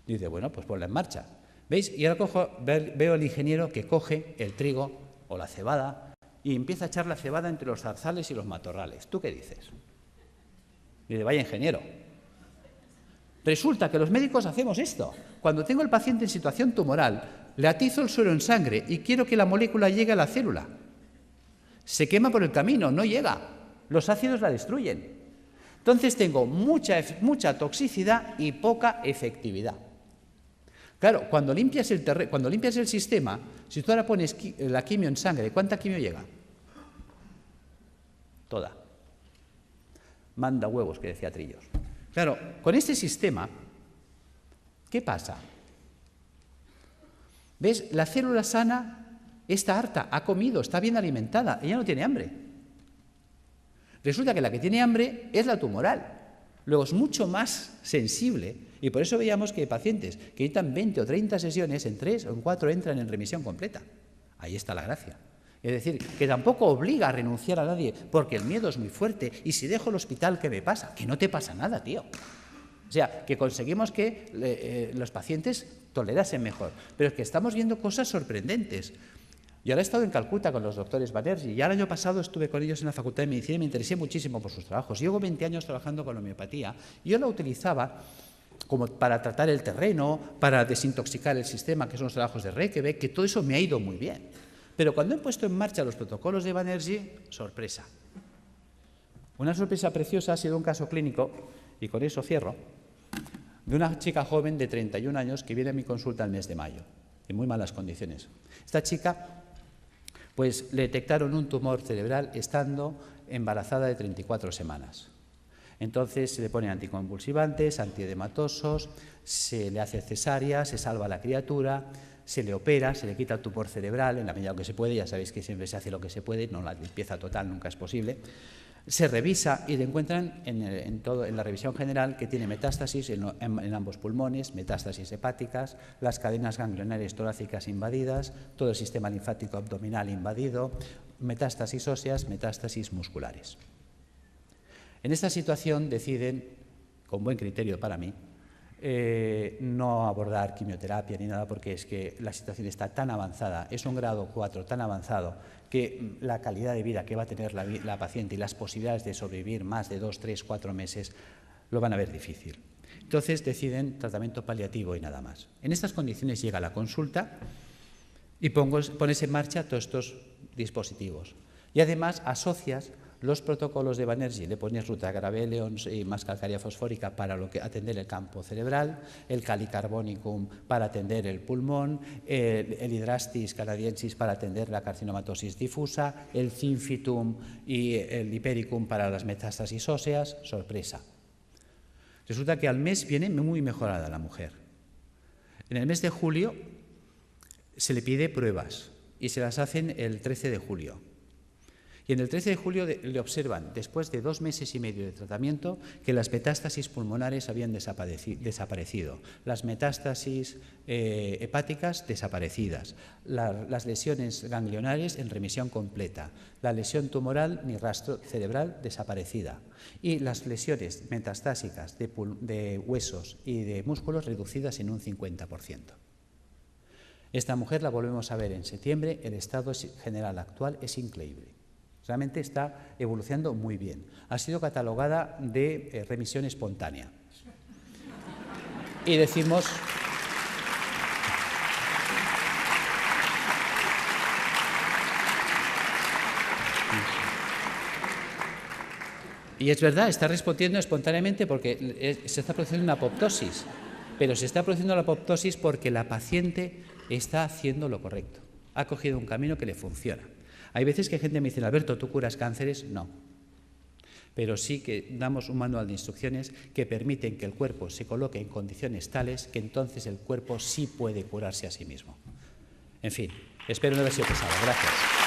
Dice, bueno, pues ponla en marcha. ¿Veis? Y ahora veo al ingeniero que coge el trigo o la cebada y empieza a echar la cebada entre los zarzales y los matorrales. ¿Tú qué dices? Dice, vaya ingeniero. Resulta que los médicos hacemos esto. Cuando tengo al paciente en situación tumoral, le atizo el suero en sangre y quiero que la molécula llegue a la célula. Se quema por el camino, no llega. Los ácidos la destruyen. Entonces tengo mucha toxicidad y poca efectividad. Claro, cuando limpias el sistema, si tú ahora pones la quimio en sangre, ¿cuánta quimio llega? Toda. Manda huevos, que decía Trillos. Claro, con este sistema, ¿qué pasa? ¿Ves? La célula sana está harta, ha comido, está bien alimentada, ella no tiene hambre. Resulta que la que tiene hambre es la tumoral. Luego es mucho más sensible y por eso veíamos que pacientes que necesitan 20 o 30 sesiones, en 3 o en 4 entran en remisión completa. Ahí está la gracia. Es decir, que tampoco obliga a renunciar a nadie porque el miedo es muy fuerte y si dejo el hospital, ¿qué me pasa? Que no te pasa nada, tío. O sea, que conseguimos que los pacientes tolerasen mejor. Pero es que estamos viendo cosas sorprendentes. Yo ahora he estado en Calcuta con los doctores Banerjee y el año pasado estuve con ellos en la Facultad de Medicina y me interesé muchísimo por sus trabajos. Llevo 20 años trabajando con la homeopatía y yo la utilizaba como para tratar el terreno, para desintoxicar el sistema, que son los trabajos de Reykjavik, que todo eso me ha ido muy bien. Pero cuando he puesto en marcha los protocolos de Banerjee, sorpresa. Una sorpresa preciosa ha sido un caso clínico, y con eso cierro, de una chica joven de 31 años que viene a mi consulta el mes de mayo, en muy malas condiciones. Esta chica, pues le detectaron un tumor cerebral estando embarazada de 34 semanas. Entonces se le ponen anticonvulsivantes, antiedematosos, se le hace cesárea, se salva a la criatura, se le opera, se le quita el tumor cerebral en la medida que se puede, ya sabéis que siempre se hace lo que se puede, no la limpieza total nunca es posible. Se revisa y le encuentran en la revisión general que tiene metástasis en ambos pulmones, metástasis hepáticas, las cadenas ganglionares torácicas invadidas, todo el sistema linfático abdominal invadido, metástasis óseas, metástasis musculares. En esta situación deciden, con buen criterio para mí, no abordar quimioterapia ni nada porque es que la situación está tan avanzada, es un grado 4 tan avanzado que la calidad de vida que va a tener la paciente y las posibilidades de sobrevivir más de 2, 3, 4 meses lo van a ver difícil. Entonces deciden tratamiento paliativo y nada más. En estas condiciones llega la consulta y pones en marcha todos estos dispositivos. Y además asocias los protocolos de Banerjee, le pones Rutagraph y más calcárea fosfórica para atender el campo cerebral, el Calicarbonicum para atender el pulmón, el Hydrastis canadiensis para atender la carcinomatosis difusa, el Zinfitum y el Hipericum para las metástasis óseas. Sorpresa. Resulta que al mes viene muy mejorada la mujer. En el mes de julio se le pide pruebas y se las hacen el 13 de julio. Y en el 13 de julio le observan, después de 2 meses y medio de tratamiento, que las metástasis pulmonares habían desaparecido, las metástasis hepáticas desaparecidas, las lesiones ganglionares en remisión completa, la lesión tumoral ni rastro cerebral desaparecida y las lesiones metastásicas de huesos y de músculos reducidas en un 50%. Esta mujer la volvemos a ver en septiembre, el estado general actual es increíble. Realmente está evolucionando muy bien. Ha sido catalogada de remisión espontánea. Y decimos... Y es verdad, está respondiendo espontáneamente porque se está produciendo una apoptosis. Pero se está produciendo la apoptosis porque la paciente está haciendo lo correcto. Ha cogido un camino que le funciona. Hay veces que gente me dice, Alberto, ¿tú curas cánceres? No. Pero sí que damos un manual de instrucciones que permiten que el cuerpo se coloque en condiciones tales que entonces el cuerpo sí puede curarse a sí mismo. En fin, espero no haber sido pesado. Gracias.